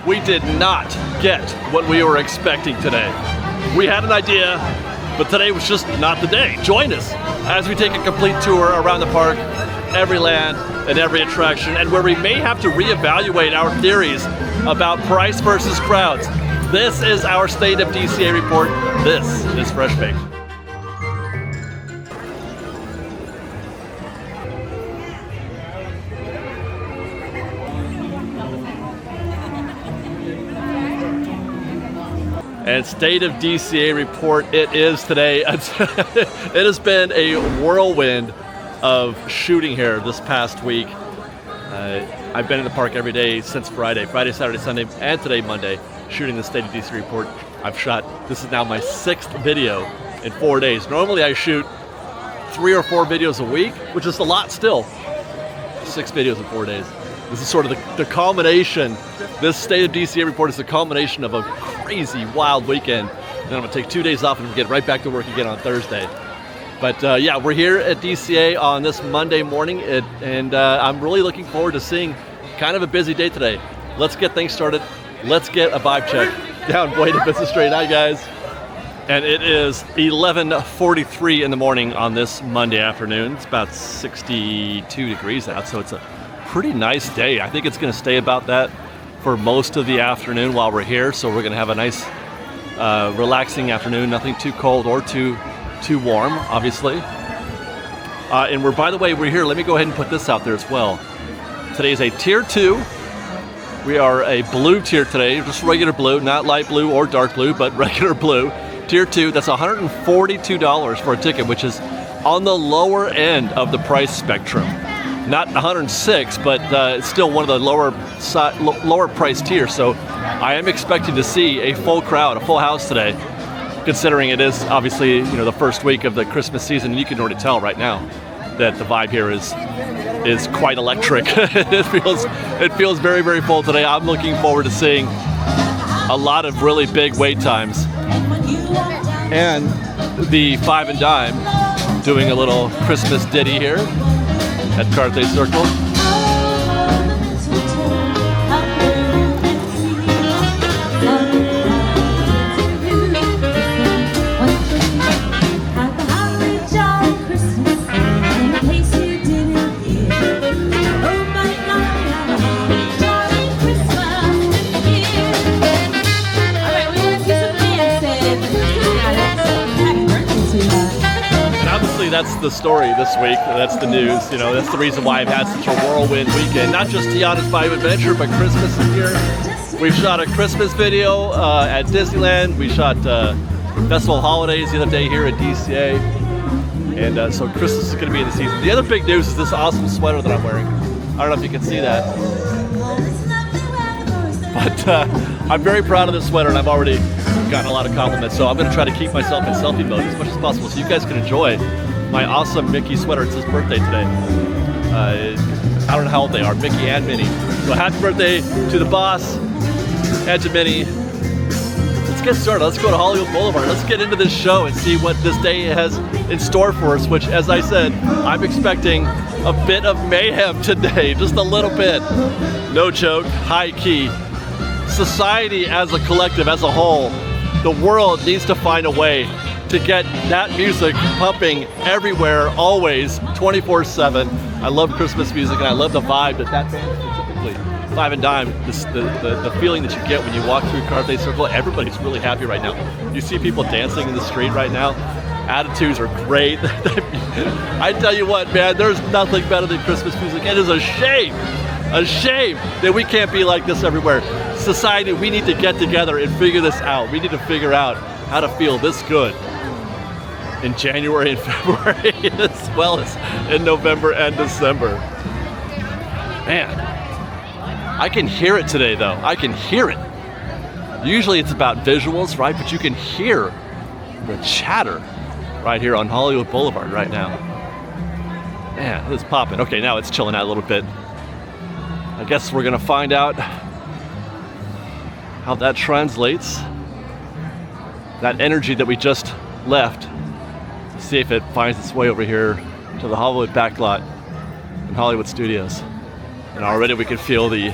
we did not get what we were expecting today. We had an idea, but today was just not the day. Join us as we take a complete tour around the park, every land and every attraction, and where we may have to reevaluate our theories about price versus crowds. This is our State of DCA report. This is FreshBaked. And State of DCA report it is today. It has been a whirlwind of shooting here this past week. I've been in the park every day since Friday, Saturday, Sunday, and today, Monday, shooting the State of DC report. I've shot, this is now my 6th video in 4 days. Normally I shoot 3 or 4 videos a week, which is a lot still. 6 videos in 4 days. This is sort of the culmination. This State of DCA report is the culmination of a crazy, wild weekend. Then I'm gonna take 2 days off and get right back to work again on Thursday. But yeah, we're here at DCA on this Monday morning, and I'm really looking forward to seeing kind of a busy day today. Let's get things started. Let's get a vibe check down Buena Vista Street. Hi guys. And it is 11:43 in the morning on this Monday afternoon. It's about 62 degrees out, so it's a pretty nice day. I think it's gonna stay about that for most of the afternoon while we're here. So we're gonna have a nice relaxing afternoon, nothing too cold or too warm, obviously. And by the way, we're here. Let me go ahead and put this out there as well. Today is a tier 2. We are a blue tier today, just regular blue, not light blue or dark blue, but regular blue. Tier 2, that's $142 for a ticket, which is on the lower end of the price spectrum. Not 106, but it's still one of the lower price tiers. So I am expecting to see a full crowd, a full house today, considering it is obviously, the first week of the Christmas season. You can already tell right now that the vibe here is quite electric. It feels very, very full today. I'm looking forward to seeing a lot of really big wait times. And the Five and Dime doing a little Christmas ditty here at Carthay Circle. That's the story this week. That's the news. That's the reason why I've had such a whirlwind weekend. Not just Tiana's Bayou Adventure, but Christmas is here. We shot a Christmas video at Disneyland. We shot Festival Holidays the other day here at DCA. And so Christmas is going to be in the season. The other big news is this awesome sweater that I'm wearing. I don't know if you can see that. But I'm very proud of this sweater, and I've already gotten a lot of compliments. So I'm going to try to keep myself in selfie mode as much as possible so you guys can enjoy my awesome Mickey sweater. It's his birthday today. I don't know how old they are, Mickey and Minnie. So happy birthday to the boss and to Minnie. Let's get started. Let's go to Hollywood Boulevard. Let's get into this show and see what this day has in store for us, which, as I said, I'm expecting a bit of mayhem today, just a little bit. No joke, high key. Society as a collective, as a whole, the world needs to find a way to get that music pumping everywhere, always, 24/7. I love Christmas music, and I love the vibe that band specifically, Five and Dime, the feeling that you get when you walk through Carthay Circle. Everybody's really happy right now. You see people dancing in the street right now. Attitudes are great. I tell you what, man, there's nothing better than Christmas music. It is a shame that we can't be like this everywhere. Society, we need to get together and figure this out. We need to figure out how to feel this good in January and February, as well as in November and December. Man, I can hear it today though. I can hear it. Usually it's about visuals, right? But you can hear the chatter right here on Hollywood Boulevard right now. Man, it's popping. Okay, now it's chilling out a little bit. I guess we're gonna find out how that translates. That energy that we just left, see if it finds its way over here to the Hollywood backlot and Hollywood Studios. And already we can feel the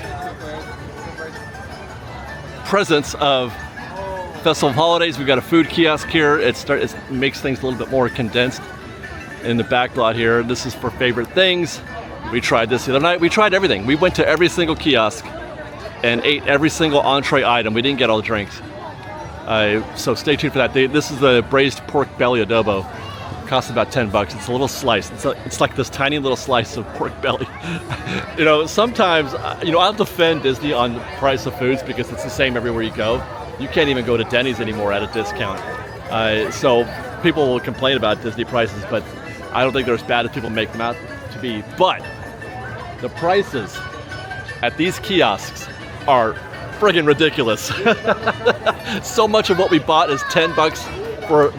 presence of Festival of Holidays. We've got a food kiosk here. It makes things a little bit more condensed in the back lot here. This is for favorite things. We tried this the other night. We tried everything. We went to every single kiosk and ate every single entree item. We didn't get all the drinks. So stay tuned for that. This is the braised pork belly adobo. Costs about $10. It's a little slice. It's like this tiny little slice of pork belly. Sometimes, I'll defend Disney on the price of foods because it's the same everywhere you go. You can't even go to Denny's anymore at a discount. So people will complain about Disney prices, but I don't think they're as bad as people make them out to be. But the prices at these kiosks are friggin' ridiculous. So much of what we bought is $10 for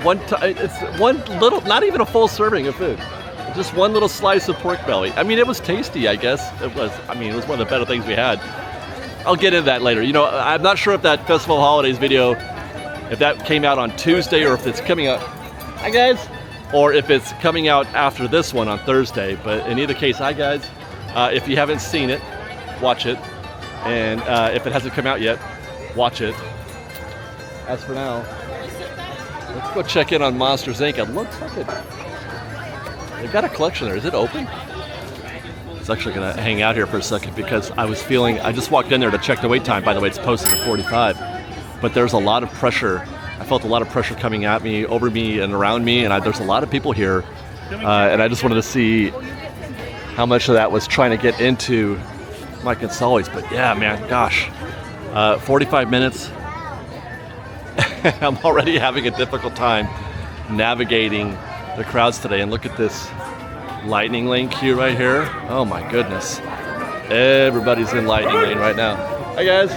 it's one little, not even a full serving of food. Just one little slice of pork belly. I mean, it was tasty, I guess. It was one of the better things we had. I'll get into that later. I'm not sure if that Festival of Holidays video, if that came out on Tuesday or if it's coming out, hi guys, or if it's coming out after this one on Thursday. But in either case, hi guys. If you haven't seen it, watch it. And if it hasn't come out yet, watch it. As for now, let's go check in on Monsters Inc. It looks like they've got a collection there. Is it open? I was actually going to hang out here for a second because I just walked in there to check the wait time. By the way, it's posted at 45. But there's a lot of pressure. I felt a lot of pressure coming at me, over me, and around me. And there's a lot of people here. And I just wanted to see how much of that was trying to get into my consoles. But yeah, man, gosh. 45 minutes. I'm already having a difficult time navigating the crowds today. And look at this Lightning Lane queue right here. Oh my goodness. Everybody's in Lightning Lane right now. Hi guys.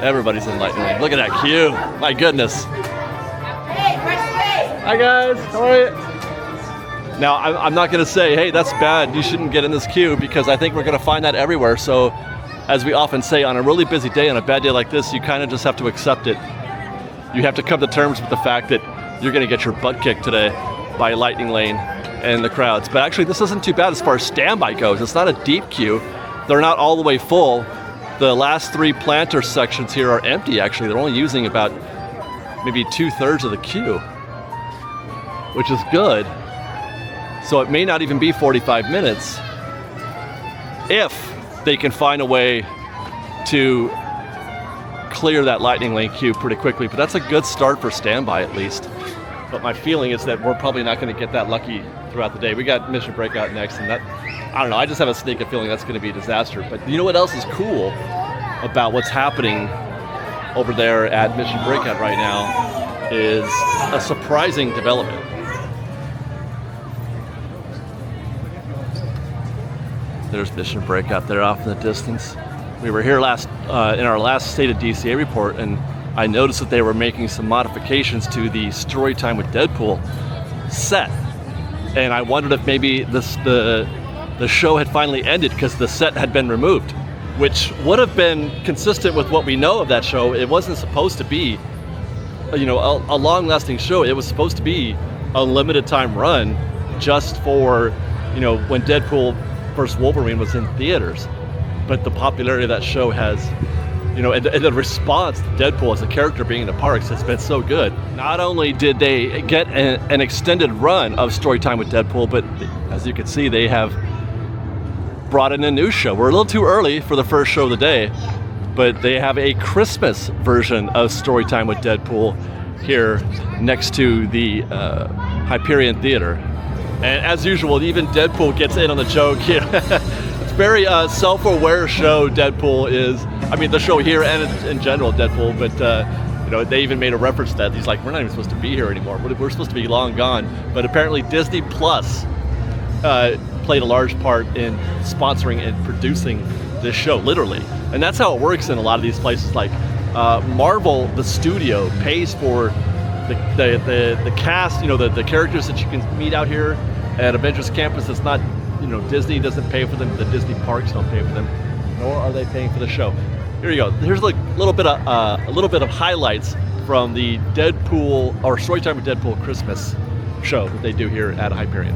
Everybody's in Lightning Lane. Look at that queue. My goodness. Hey, FreshBaked. Hi guys. How are you? Now, I'm not going to say, hey, that's bad. You shouldn't get in this queue because I think we're going to find that everywhere. So, as we often say, on a really busy day, on a bad day like this, you kind of just have to accept it. You have to come to terms with the fact that you're going to get your butt kicked today by Lightning Lane and the crowds. But actually, this isn't too bad as far as standby goes. It's not a deep queue. They're not all the way full. The last three planter sections here are empty, actually. They're only using about maybe 2/3 of the queue, which is good. So it may not even be 45 minutes if they can find a way to clear that Lightning Lane queue pretty quickly. But that's a good start for standby, at least. But my feeling is that we're probably not going to get that lucky throughout the day. We got Mission Breakout next, and that, I don't know, I just have a sneaking feeling that's going to be a disaster. But you know what else is cool about what's happening over there at Mission Breakout right now is a surprising development. There's Mission Breakout there off in the distance. We were here in our last State of DCA report, and I noticed that they were making some modifications to the Storytime with Deadpool set. And I wondered if maybe the show had finally ended because the set had been removed, which would have been consistent with what we know of that show. It wasn't supposed to be, a long-lasting show. It was supposed to be a limited time run just for, when Deadpool vs. Wolverine was in theaters. But the popularity of that show has, and the response to Deadpool as a character being in the parks has been so good. Not only did they get an extended run of Storytime with Deadpool, but as you can see, they have brought in a new show. We're a little too early for the first show of the day, but they have a Christmas version of Storytime with Deadpool here next to the Hyperion Theater. And as usual, even Deadpool gets in on the joke here. It's very self-aware show, Deadpool is. I mean, the show here and in general, Deadpool, but they even made a reference to that. He's like, we're not even supposed to be here anymore. We're supposed to be long gone. But apparently Disney Plus played a large part in sponsoring and producing this show, literally. And that's how it works in a lot of these places. Like Marvel, the studio, pays for the cast, the characters that you can meet out here at Avengers Campus. It's not, Disney doesn't pay for them. The Disney parks don't pay for them, nor are they paying for the show. Here you go. Here's a little bit of highlights from the Deadpool or Storytime with Deadpool Christmas show that they do here at Hyperion.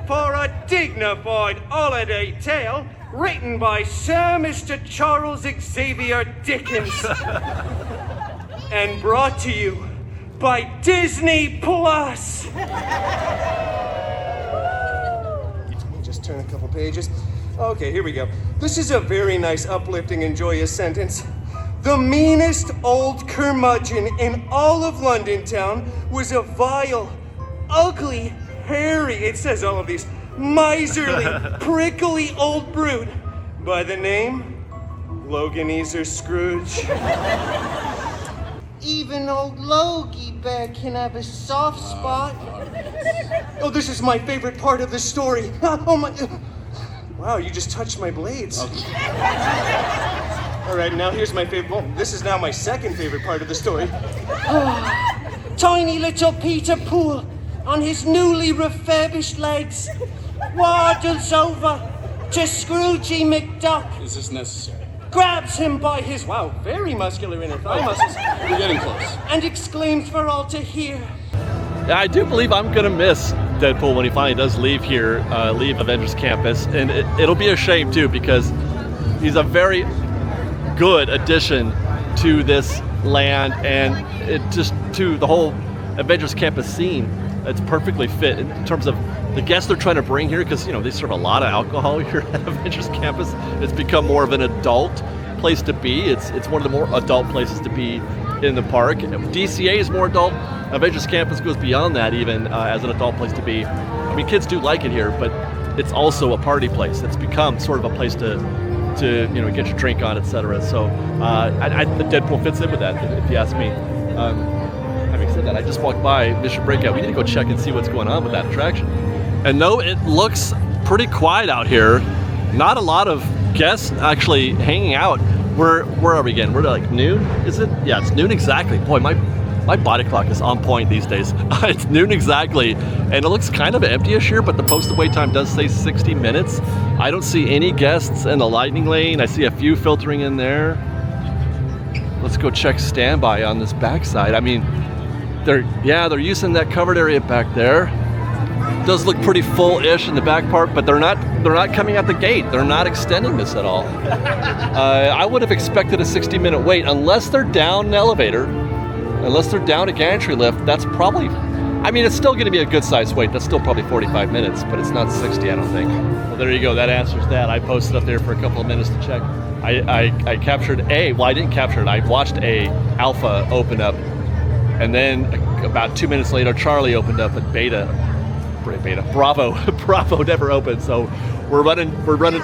for a dignified holiday tale written by Sir Mr. Charles Xavier Dickens and brought to you by Disney Plus. Just turn a couple pages. Okay, here we go. This is a very nice, uplifting and joyous sentence. The meanest old curmudgeon in all of London town was a vile, ugly, hairy, it says all of these, miserly, prickly old brute by the name Loganezer Scrooge. Even old Logie Bear can have a soft spot. Oh, this is my favorite part of the story. Oh my, wow, you just touched my blades. All right, now here's my favorite, well, this is now my second favorite part of the story. Oh, tiny little Peter Poole on his newly refurbished legs waddles over to Scroogey McDuck. Is this necessary? Grabs him by his, wow, very muscular inner thigh muscles. We're getting close. And exclaims for all to hear. Yeah, I do believe I'm gonna miss Deadpool when he finally does leave here, leave Avengers Campus, and it'll be a shame too because he's a very good addition to this land and it just to the whole Avengers Campus scene. It's perfectly fit in terms of the guests they're trying to bring here because, you know, they serve a lot of alcohol here at Avengers Campus. It's become more of an adult place to be. It's one of the more adult places to be in the park. DCA is more adult. Avengers Campus goes beyond that even as an adult place to be. I mean, kids do like it here, but it's also a party place. It's become sort of a place to you know, get your drink on, etc. So the Deadpool fits in with that, if you ask me. Having said that, I just walked by Mission Breakout. We need to go check and see what's going on with that attraction. And no, it looks pretty quiet out here. Not a lot of guests actually hanging out. Where are we again? We're like noon, is it? Yeah, it's noon exactly. Boy, my body clock is on point these days. It's noon exactly, and it looks kind of empty-ish here, but the posted wait time does say 60 minutes. I don't see any guests in the lightning lane. I see a few filtering in there. Let's go check standby on this backside. I mean, they're using that covered area back there. Does look pretty full-ish in the back part, but they're not coming out the gate. They're not extending this at all. I would have expected a 60-minute wait unless they're down an elevator. Unless they're down a gantry lift, that's probably, I mean, it's still going to be a good sized wait. That's still probably 45 minutes, but it's not 60, I don't think. Well, there you go. That answers that. I posted up there for a couple of minutes to check. I captured I didn't capture it. I watched a alpha open up, and then about 2 minutes later, Charlie opened up, and Bravo never opened. So we're running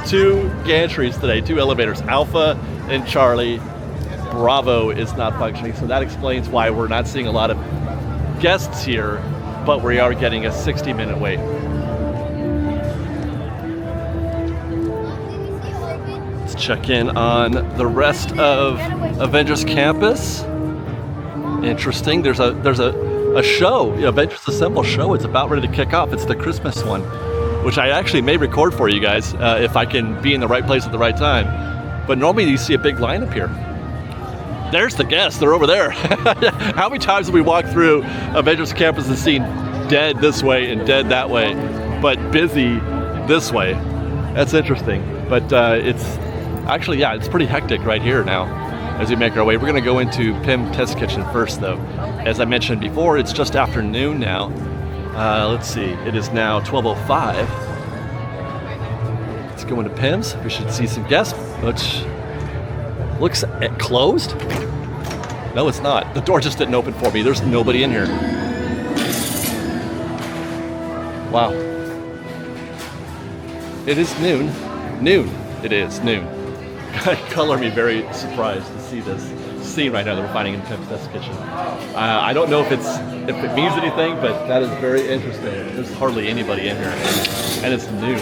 two gantries today, two elevators, Alpha and Charlie. Bravo is not functioning, so that explains why we're not seeing a lot of guests here, but we are getting a 60-minute wait. Let's check in on the rest of Avengers Campus. Interesting. There's a show, Avengers Assemble show. It's about ready to kick off. It's the Christmas one, which I actually may record for you guys if I can be in the right place at the right time. But normally you see a big lineup here. There's the guests. They're over there. How many times have we walked through Avengers Campus and seen dead this way and dead that way, but busy this way? That's interesting. But it's actually, yeah, it's pretty hectic right here now as we make our way. We're going to go into PIM Test Kitchen first, though. As I mentioned before, it's just after noon now. Let's see. It is now 12:05. Let's go into PIM's. We should see some guests, which looks closed? No, it's not. The door just didn't open for me. There's nobody in here. Wow. It is noon. Noon. It is noon. Color me very surprised to see this scene right now that we're finding in Pim's Test Kitchen. I don't know if it means anything, but that is very interesting. There's hardly anybody in here, and it's noon.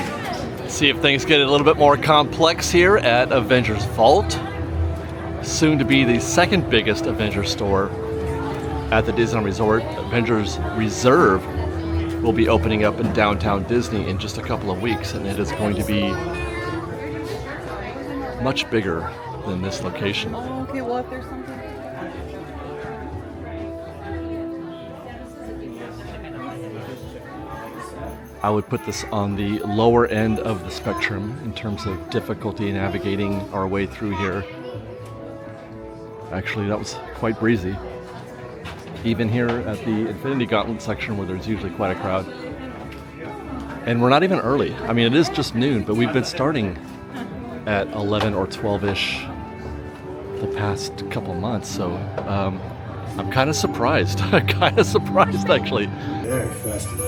Let's see if things get a little bit more complex here at Avengers Vault. Soon to be the second biggest Avengers store at the Disneyland Resort. Avengers Reserve will be opening up in downtown Disney in just a couple of weeks, and it is going to be much bigger than this location. Oh, okay, well, if there's something. I would put this on the lower end of the spectrum in terms of difficulty navigating our way through here. Actually, that was quite breezy. Even here at the Infinity Gauntlet section where there's usually quite a crowd. And we're not even early. I mean, it is just noon, but we've been starting at 11 or 12-ish the past couple months, so I'm kind of surprised. Kind of surprised, actually. Very festive.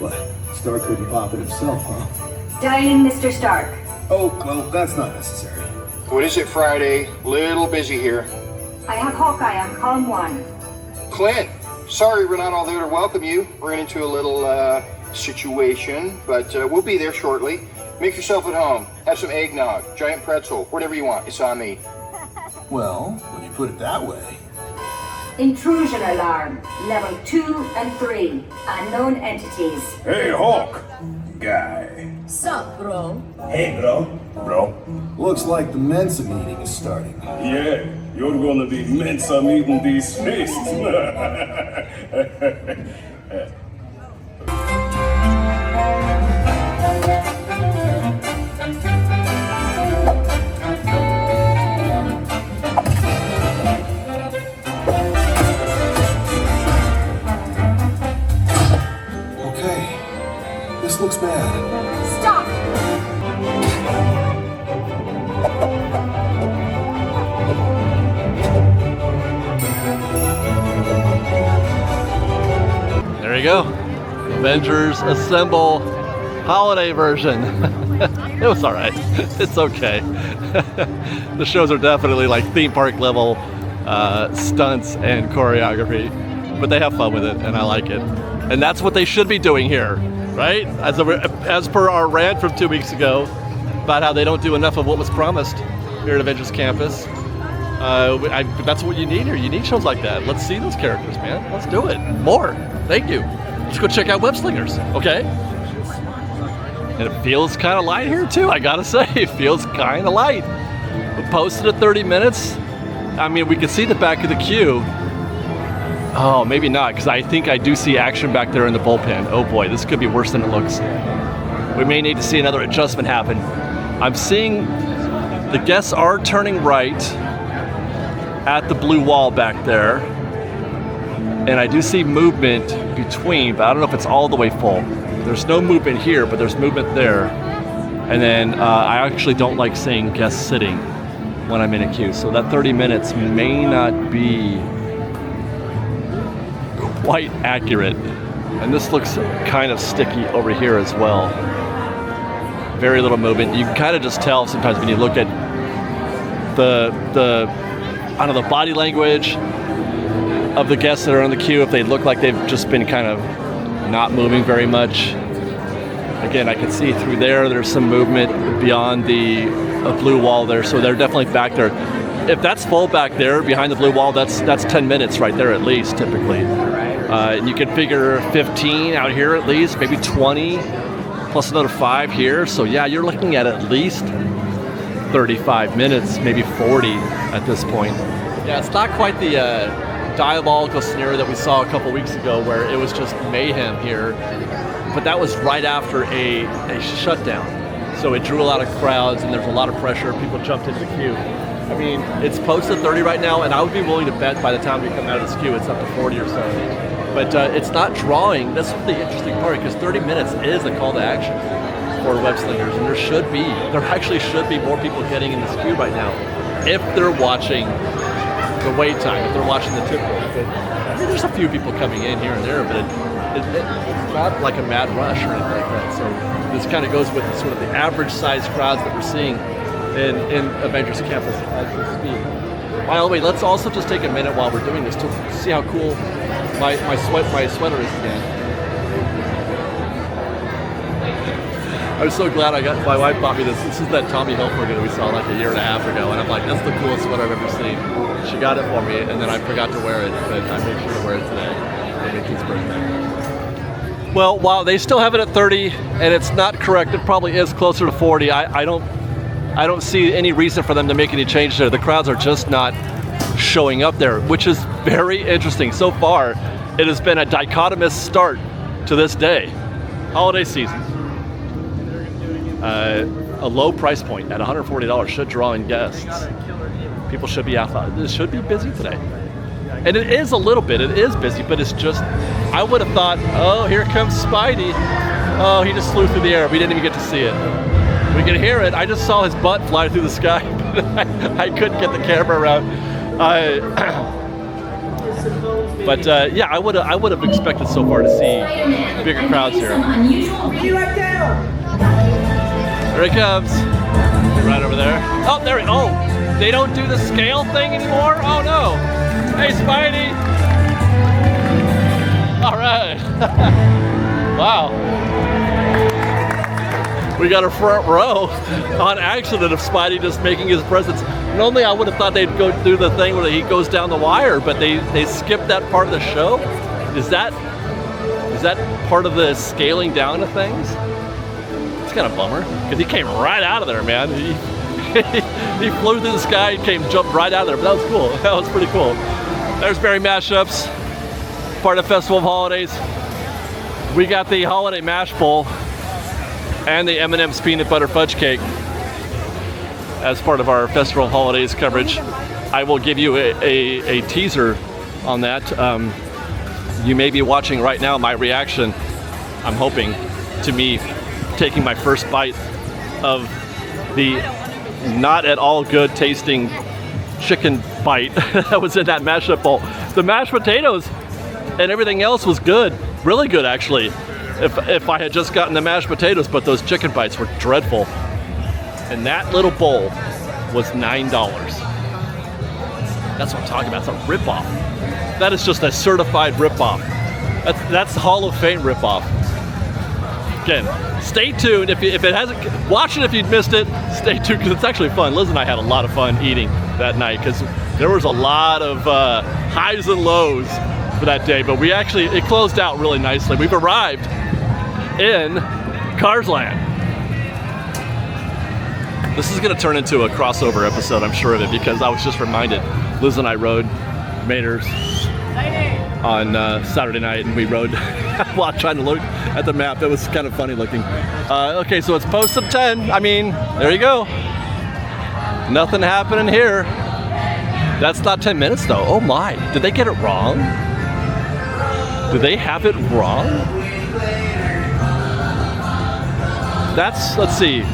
What? Stark couldn't pop it himself, huh? Dining, Mr. Stark. Oh, well, that's not necessary. What is it, Friday? Little busy here. I have Hawkeye on column 1. Clint, sorry we're not all there to welcome you. Ran into a little situation, but we'll be there shortly. Make yourself at home. Have some eggnog, giant pretzel, whatever you want. It's on me. Well, when you put it that way. Intrusion alarm. Level 2 and 3. Unknown entities. Hey, Hawk! Guy. Sup, bro? Hey, bro. Bro. Looks like the Mensa meeting is starting. Yeah, you're gonna be Mensa meeting these fists. Okay. This looks bad. Stop! There you go. Avengers Assemble holiday version. It was alright. It's okay. The shows are definitely like theme park level stunts and choreography, but they have fun with it and I like it. And that's what they should be doing here, right? As per our rant from 2 weeks ago about how they don't do enough of what was promised here at Avengers Campus. That's what you need here. You need shows like that. Let's see those characters, man. Let's do it. More. Thank you. Let's go check out Web Slingers, okay? And it feels kind of light here too, I gotta say. It feels kind of light. We posted at 30 minutes. I mean, we can see the back of the queue. Oh, maybe not, because I think I do see action back there in the bullpen. Oh boy, this could be worse than it looks. We may need to see another adjustment happen. I'm seeing the guests are turning right at the blue wall back there. And I do see movement between, but I don't know if it's all the way full. There's no movement here, but there's movement there. And then I actually don't like seeing guests sitting when I'm in a queue. So that 30 minutes may not be quite accurate. And this looks kind of sticky over here as well. Very little movement. You can kind of just tell sometimes when you look at the I don't know, the body language of the guests that are on the queue, if they look like they've just been kind of not moving very much. Again, I can see through there, there's some movement beyond the blue wall there, so they're definitely back there. If that's full back there behind the blue wall, that's 10 minutes right there at least, typically. And you can figure 15 out here at least, maybe 20, plus another 5 here. So yeah, you're looking at least 35 minutes, maybe 40 at this point. Yeah, it's not quite the diabolical scenario that we saw a couple weeks ago where it was just mayhem here, but that was right after a shutdown. So it drew a lot of crowds and there's a lot of pressure. People jumped into the queue. I mean, it's posted 30 right now, and I would be willing to bet by the time we come out of this queue, it's up to 40 or so. But it's not drawing. That's the interesting part, because 30 minutes is a call to action for web slingers, and there actually should be more people getting in this queue right now if they're watching the wait time, if they're watching the typical. I mean, there's a few people coming in here and there, but it's not like a mad rush or anything like that. So this kind of goes with sort of the average size crowds that we're seeing in Avengers Campus as we speak. By the way, let's also just take a minute while we're doing this to see how cool my sweater is again. I was so glad my wife bought me this. This is that Tommy Hilfiger that we saw like a year and a half ago, and I'm like, that's the coolest sweater I've ever seen. She got it for me, and then I forgot to wear it, but I made sure to wear it today for Mickey's birthday. Well, while they still have it at 30, and it's not correct, it probably is closer to 40. I don't see any reason for them to make any change there. The crowds are just not showing up there, which is very interesting. So far, it has been a dichotomous start to this day. holiday season. A low price point at $140 should draw in guests. People should be out. It should be busy today. And it is a little bit. It is busy, but it's just, I would have thought, oh, here comes Spidey. Oh, he just flew through the air. We didn't even get to see it. We can hear it. I just saw his butt fly through the sky, but I couldn't get the camera around. Yeah, I would have expected so far to see bigger crowds here. Here he comes. Right over there. Oh, there. Oh, they don't do the scale thing anymore. Oh no. Hey, Spidey. All right. Wow. We got a front row on accident of Spidey just making his presence. Normally I would have thought they'd go do the thing where he goes down the wire, but they skipped that part of the show. Is that part of the scaling down of things? It's kind of a bummer, because he came right out of there, man. He flew through the sky and jumped right out of there, but that was cool. That was pretty cool. There's Berry Mashups, part of Festival of Holidays. We got the Holiday Mash Bowl and the M&M's Peanut Butter Fudge Cake as part of our Festival of Holidays coverage. I will give you a teaser on that. You may be watching right now my reaction, I'm hoping, to me taking my first bite of the not at all good tasting chicken bite that was in that mashup bowl. The mashed potatoes and everything else was good, really good actually, if I had just gotten the mashed potatoes, but those chicken bites were dreadful. And that little bowl was $9. That's what I'm talking about, it's a ripoff. That is just a certified ripoff. That's the Hall of Fame ripoff. Again, stay tuned. If it hasn't, watch it if you'd missed it. Stay tuned because it's actually fun. Liz and I had a lot of fun eating that night because there was a lot of highs and lows for that day. But it closed out really nicely. We've arrived in Cars Land. This is going to turn into a crossover episode, I'm sure of it, because I was just reminded. Liz and I rode Mater's on Saturday night, and we rode while trying to look at the map. It was kind of funny looking. Okay, so it's post of 10. I mean, there you go. Nothing happening here. That's not 10 minutes though. Oh my, did they get it wrong? Did they have it wrong? Let's see.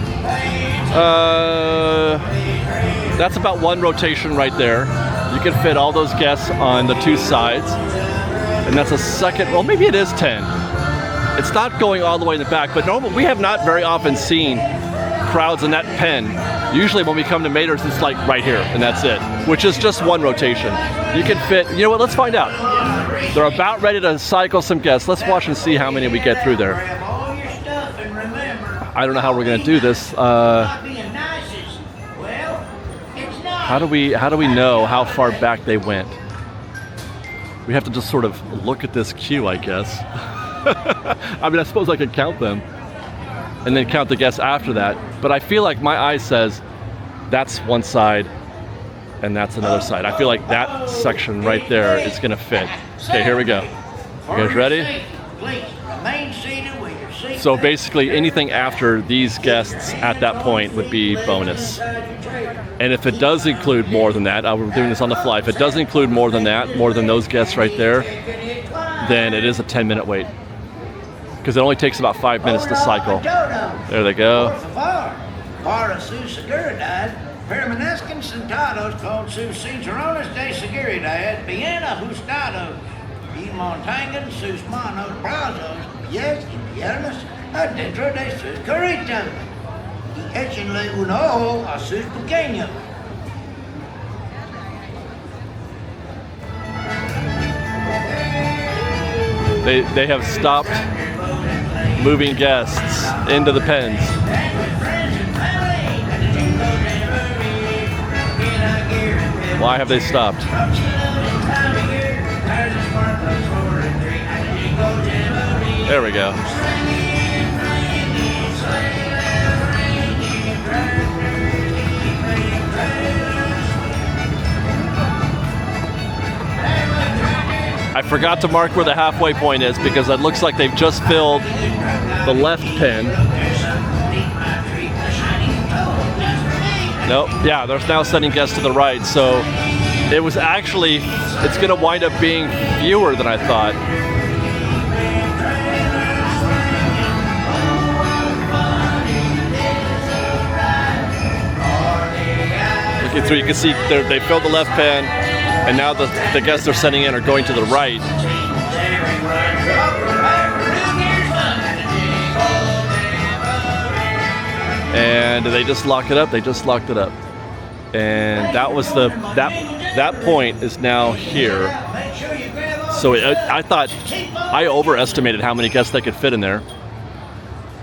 That's about one rotation right there. You can fit all those guests on the two sides. And that's a second, well, maybe it is 10. It's not going all the way in the back, but normally we have not very often seen crowds in that pen. Usually when we come to Mater's, it's like right here, and that's it, which is just one rotation. You can fit, you know what, let's find out. They're about ready to cycle some guests. Let's watch and see how many we get through there. I don't know how we're gonna do this. How do we know how far back they went? We have to just sort of look at this queue, I guess. I mean, I suppose I could count them and then count the guests after that. But I feel like my eye says that's one side and that's another side. I feel like that section right there is gonna fit. Okay, here we go. You guys ready? So basically anything after these guests at that point would be bonus. And if it does include more than that, we're doing this on the fly, if it does include more than that, more than those guests right there, then it is a 10-minute wait. Because it only takes about 5 minutes to cycle. There they go. Permanecans sentados con sus cinturones de seguridad, bien ajustados y mantengan sus manos, brazos, pies y piernas adentro de sus carritos y échenle un ojo a sus pequeños. They have stopped moving guests into the pens. Why have they stopped? There we go. I forgot to mark where the halfway point is because it looks like they've just filled the left pin. Nope, yeah, they're now sending guests to the right, so it was actually, it's gonna wind up being fewer than I thought. Looking through, you can see they filled the left pin, and now the guests they're sending in are going to the right. And they just locked it up. They just locked it up, and that was that point is now here. So I thought I overestimated how many guests they could fit in there.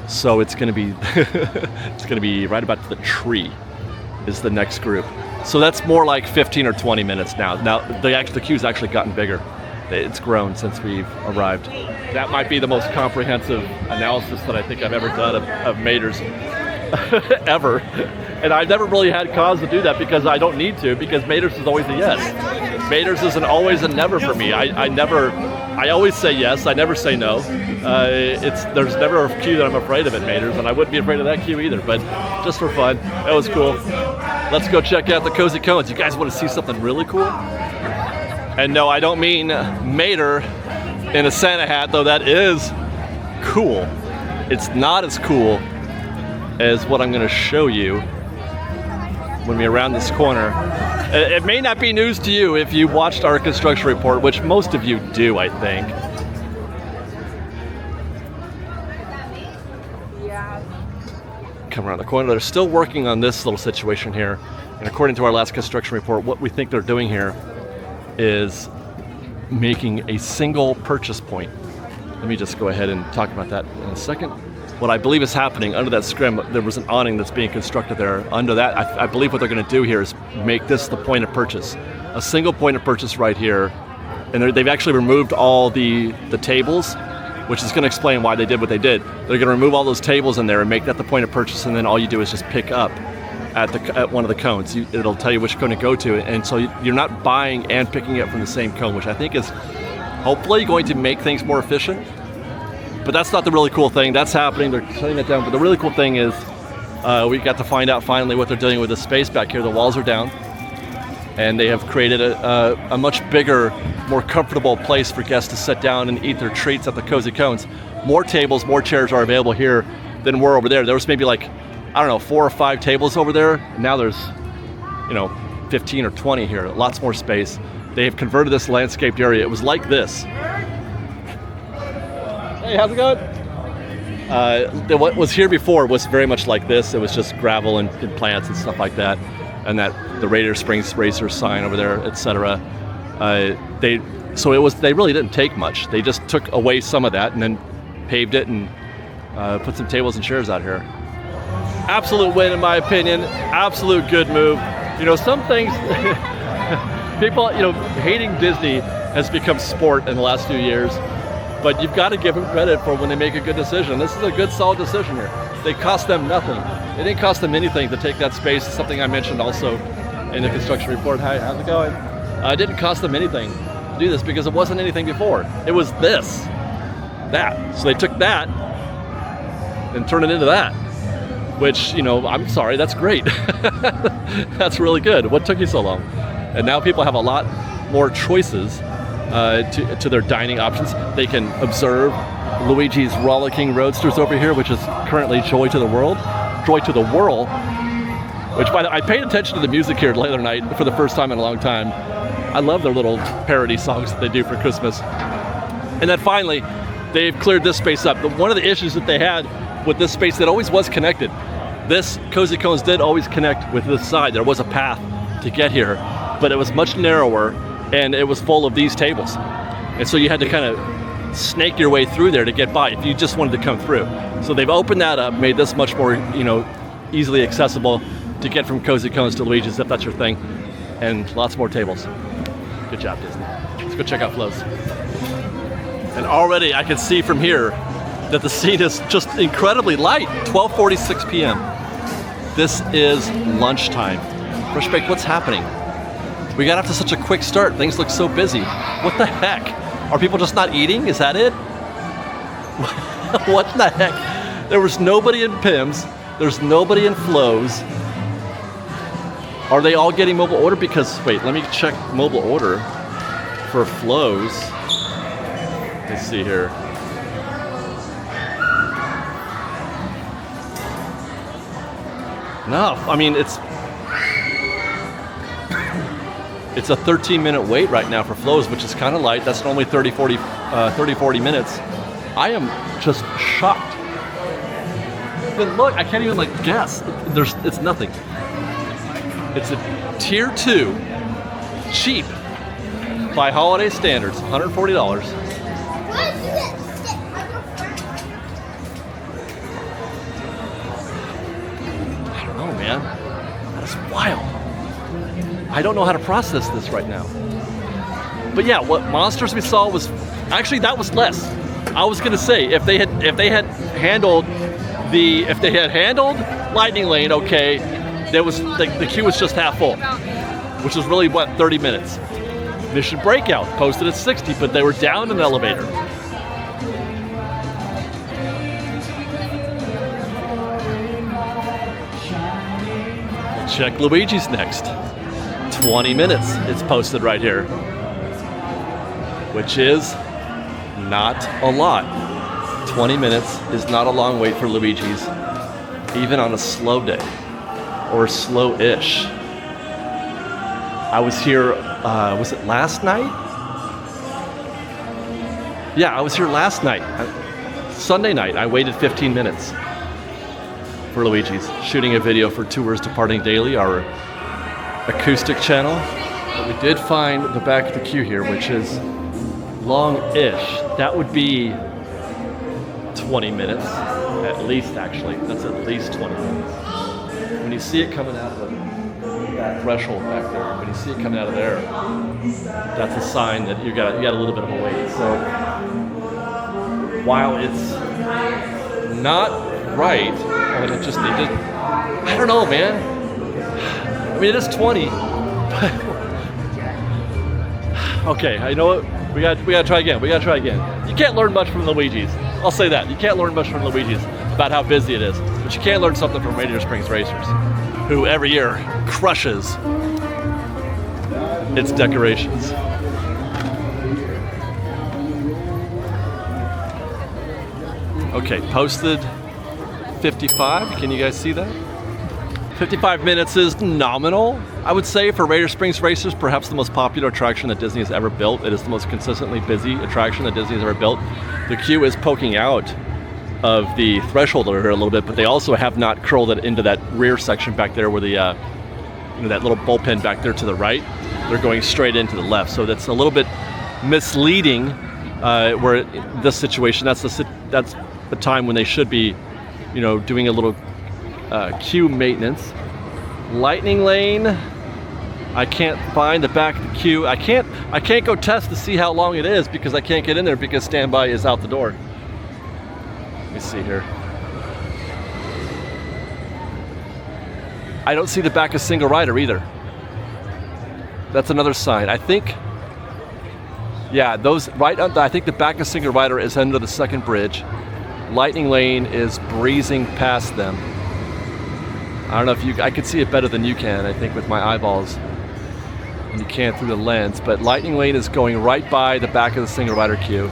So it's going to be it's going to be right about to the tree is the next group. So that's more like 15 or 20 minutes now. Now the queue's actually gotten bigger. It's grown since we've arrived. That might be the most comprehensive analysis that I think I've ever done of Mater's. Ever. And I've never really had cause to do that because I don't need to, because Mater's is always a yes. Mater's is always a never for me. I always say yes, I never say no. There's never a queue that I'm afraid of at Mater's, and I wouldn't be afraid of that queue either, but just for fun, that was cool. Let's go check out the Cozy Cones. You guys want to see something really cool? And no, I don't mean Mater in a Santa hat, though that is cool. It's not as cool as what I'm going to show you when we're around this corner. It may not be news to you if you watched our construction report, which most of you do, I think. Come around the corner. They're still working on this little situation here. And according to our last construction report, what we think they're doing here is making a single purchase point. Let me just go ahead and talk about that in a second. What I believe is happening under that scrim, there was an awning that's being constructed there. Under that, I believe what they're going to do here is make this the point of purchase. A single point of purchase right here. And they've actually removed all the tables, which is going to explain why they did what they did. They're going to remove all those tables in there and make that the point of purchase, and then all you do is just pick up at one of the cones. It'll tell you which cone to go to, and so you're not buying and picking up from the same cone, which I think is hopefully going to make things more efficient. But that's not the really cool thing. That's happening. They're shutting it down. But the really cool thing is we got to find out finally what they're doing with the space back here. The walls are down, and they have created a much bigger, more comfortable place for guests to sit down and eat their treats at the Cozy Cones. More tables, more chairs are available here than were over there. There was maybe like, I don't know, 4 or 5 tables over there. Now there's, 15 or 20 here. Lots more space. They have converted this landscaped area. It was like this. Hey, how's it going? What was here before was very much like this. It was just gravel and plants and stuff like that, and that the Radiator Springs Racers sign over there, etc. They really didn't take much. They just took away some of that and then paved it and put some tables and chairs out here. Absolute win, in my opinion. Absolute good move. Some things people, hating Disney has become sport in the last few years. But you've got to give them credit for when they make a good decision. This is a good, solid decision here. They cost them nothing. It didn't cost them anything to take that space. It's something I mentioned also in the construction report. Hi, how's it going? It didn't cost them anything to do this because it wasn't anything before. It was that. So they took that and turned it into that, which, I'm sorry, that's great. That's really good. What took you so long? And now people have a lot more choices to their dining options. They can observe Luigi's Rollicking Roadsters over here, which is currently Joy to the World, which I paid attention to the music here the other night for the first time in a long time. I love their little parody songs that they do for Christmas. And then finally, they've cleared this space up. One of the issues that they had with this space that always was connected, this Cozy Cones did always connect with this side. There was a path to get here, but it was much narrower, and it was full of these tables. And so you had to kind of snake your way through there to get by if you just wanted to come through. So they've opened that up, made this much more, easily accessible to get from Cozy Cones to Luigi's, if that's your thing, and lots more tables. Good job, Disney. Let's go check out Flo's. And already I can see from here that the scene is just incredibly light. 12:46 p.m. This is lunchtime. FreshBaked, what's happening? We got off to such a quick start. Things look so busy. What the heck? Are people just not eating? Is that it? What the heck? There was nobody in Pim's. There's nobody in Flo's. Are they all getting mobile order? Because, wait, let me check mobile order for Flo's. Let's see here. No, I mean, it's a 13-minute wait right now for Flo's, which is kind of light. That's normally 30, 40 minutes. I am just shocked. But look, I can't even like guess. It's nothing. It's a tier 2, cheap, by holiday standards, $140. I don't know, man. That's wild. I don't know how to process this right now. But yeah, what monsters we saw was actually that was less. I was gonna say if they had handled Lightning Lane, okay, there was the queue was just half full, which was really what 30 minutes. Mission Breakout posted at 60, but they were down an elevator. Check Luigi's next. 20 minutes, it's posted right here, which is not a lot. 20 minutes is not a long wait for Luigi's, even on a slow day, or slow-ish. I was here, was it last night? Yeah, I was here last night. Sunday night, I waited 15 minutes for Luigi's, shooting a video for Tours Departing Daily, our acoustic channel. But we did find the back of the queue here, which is long-ish. That would be 20 minutes, at least actually. That's at least 20 minutes. When you see it coming out of that threshold back there, when you see it coming out of there, that's a sign that you got a little bit of a wait. So while it's not right, I mean, I don't know, man. I mean, it is 20. Okay, you know what? We gotta try again. You can't learn much from Luigi's. I'll say that. You can't learn much from Luigi's about how busy it is. But you can learn something from Radiator Springs Racers, who every year crushes its decorations. Okay, posted 55. Can you guys see that? 55 minutes is nominal, I would say, for Radiator Springs Racers, perhaps the most popular attraction that Disney has ever built. It is the most consistently busy attraction that Disney has ever built. The queue is poking out of the threshold over here a little bit, but they also have not curled it into that rear section back there where the, that little bullpen back there to the right. They're going straight into the left, so that's a little bit misleading. Where this situation, that's the time when they should be, doing a little queue maintenance. Lightning Lane, I can't find the back of the queue. I can't go test to see how long it is because I can't get in there because standby is out the door. Let me see here. I don't see the back of single rider either. That's another sign. I think, yeah, those right under, I think the back of single rider is under the second bridge. Lightning Lane is breezing past them. I don't know if I could see it better than you can, I think, with my eyeballs. And you can't through the lens, but Lightning Lane is going right by the back of the single rider queue.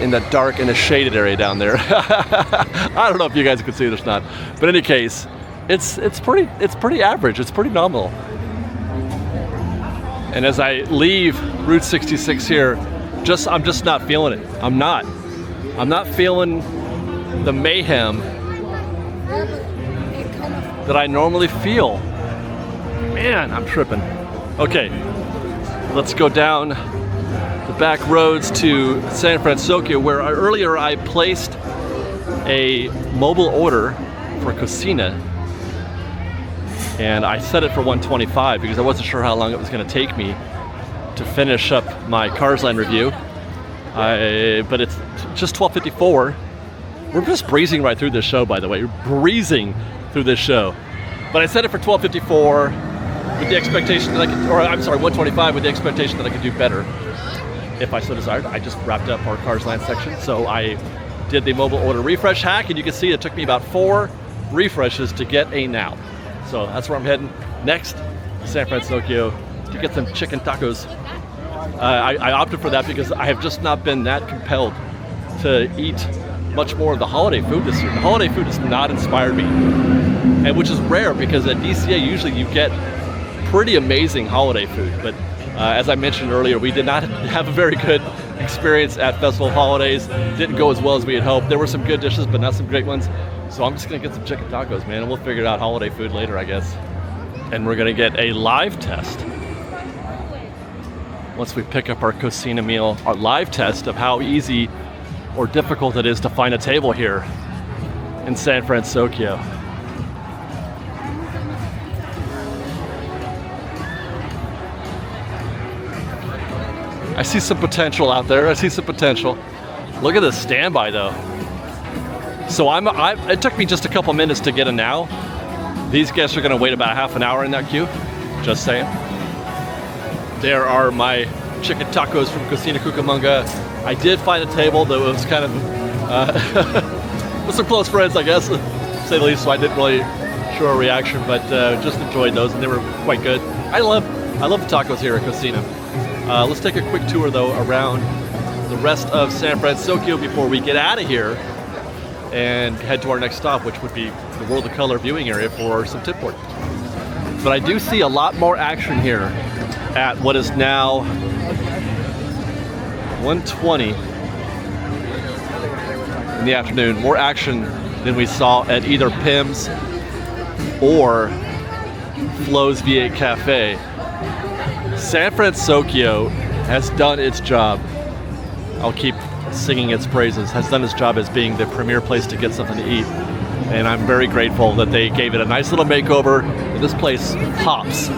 In the dark, in the shaded area down there. I don't know if you guys can see it or not. But in any case, it's pretty average, it's pretty nominal. And as I leave Route 66 here, I'm just not feeling it. I'm not feeling the mayhem that I normally feel. Man, I'm tripping. Okay, let's go down the back roads to San Francisco, where earlier I placed a mobile order for Cocina, and I set it for $125 because I wasn't sure how long it was going to take me to finish up my Cars Land review. But it's just $12.54. We're just breezing right through this show, by the way. We're breezing through this show. But I set it for $12.54 with the expectation that I could, or I'm sorry, $125 with the expectation that I could do better if I so desired. I just wrapped up our Cars Land section, so I did the mobile order refresh hack, and you can see it took me about 4 refreshes to get a now. So that's where I'm heading next to San Francisco to get some chicken tacos. I opted for that because I have just not been that compelled to eat much more of the holiday food this year. The holiday food has not inspired me, and which is rare because at DCA usually you get pretty amazing holiday food. But as I mentioned earlier, we did not have a very good experience at Festival of Holidays. Didn't go as well as we had hoped. There were some good dishes, but not some great ones. So I'm just gonna get some chicken tacos, man, and we'll figure out holiday food later, I guess. And we're gonna get a live test. Once we pick up our cocina meal, our live test of how easy or difficult it is to find a table here in San Francisco. I see some potential out there. I see some potential. Look at this standby though. So it took me just a couple minutes to get a now. These guests are gonna wait about half an hour in that queue. Just saying. There are my chicken tacos from Cocina Cucamonga. I did find a table that was kind of with some close friends, I guess, to say the least. So I didn't really show a reaction, but just enjoyed those, and they were quite good. I love the tacos here at Cocina. Let's take a quick tour though around the rest of San Francisco before we get out of here and head to our next stop, which would be the World of Color viewing area for some tip board. But I do see a lot more action here at what is now 1:20 in the afternoon. More action than we saw at either Pim's or Flo's V8 Cafe. San Francisco has done its job. I'll keep singing its praises. Has done its job as being the premier place to get something to eat. And I'm very grateful that they gave it a nice little makeover. This place pops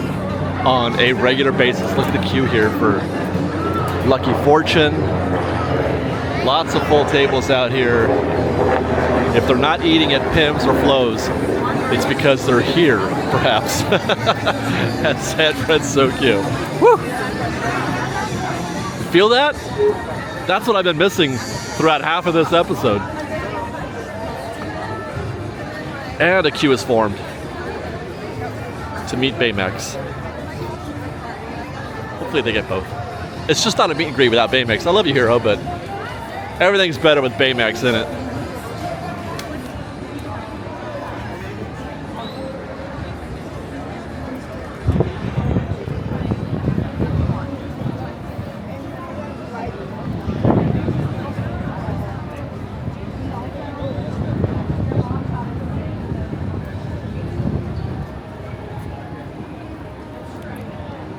on a regular basis. Look at the queue here for Lucky Fortune. Lots of full tables out here. If they're not eating at Pim's or Flo's, it's because they're here, perhaps, at San Francisco. Woo! Feel that? That's what I've been missing throughout half of this episode. And a queue is formed to meet Baymax. Hopefully they get both. It's just not a meet and greet without Baymax. I love you, Hero, but everything's better with Baymax in it.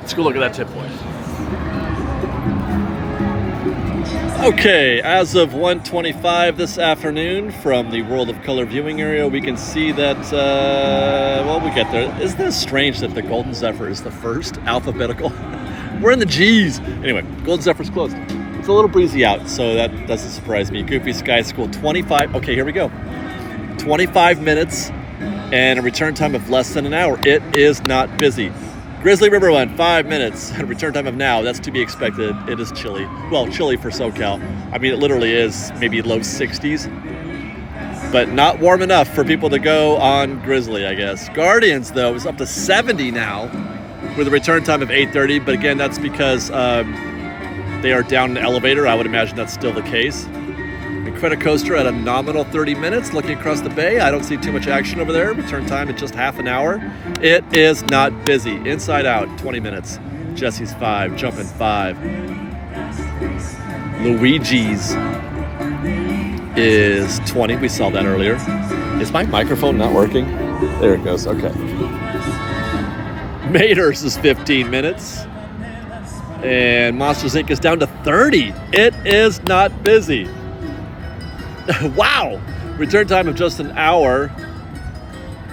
Let's go look at that tip board. Okay, as of 1:25 this afternoon from the World of Color viewing area, we can see that, well, we get there. Isn't it strange that the Golden Zephyr is the first alphabetical? We're in the G's. Anyway, Golden Zephyr's closed. It's a little breezy out, so that doesn't surprise me. Goofy Sky School, 25, okay, here we go. 25 minutes and a return time of less than an hour. It is not busy. Grizzly River Run, 5 minutes. Return time of now. That's to be expected. It is chilly. Well, chilly for SoCal. I mean, it literally is maybe low 60s. But not warm enough for people to go on Grizzly, I guess. Guardians, though, is up to 70 now with a return time of 8:30. But again, that's because they are down an elevator. I would imagine that's still the case. Incredicoaster at a nominal 30 minutes. Looking across the bay, I don't see too much action over there. Return time at just half an hour. It is not busy. Inside Out, 20 minutes. Jesse's 5, Jumpin' 5. Luigi's is 20. We saw that earlier. Is my microphone not working? There it goes. Okay. Mater's is 15 minutes. And Monsters Inc. is down to 30. It is not busy. Wow! Return time of just an hour.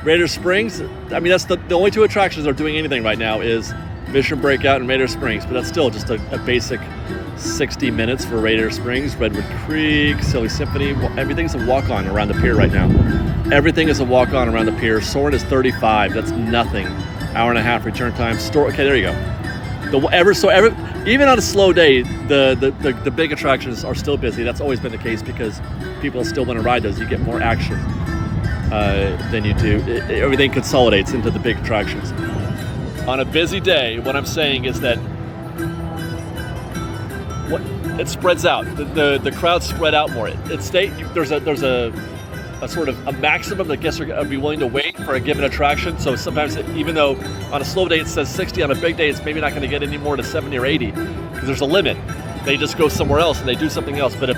Raider Springs, I mean, that's the only two attractions that are doing anything right now is Mission Breakout and Raider Springs, but that's still just a basic 60 minutes for Raider Springs. Redwood Creek, Silly Symphony, everything's a walk-on around the pier right now. Everything is a walk-on around the pier. Soarin' is 35, that's nothing. Hour and a half return time. Okay, there you go. even on a slow day, the big attractions are still busy. That's always been the case because people still want to ride those. You get more action than you do. Everything consolidates into the big attractions. On a busy day, what I'm saying is that it spreads out. The crowds spread out more. There's a sort of a maximum that guests are be willing to wait for a given attraction. So sometimes, even though on a slow day it says 60, on a big day it's maybe not going to get any more to 70 or 80 because there's a limit. They just go somewhere else and they do something else. But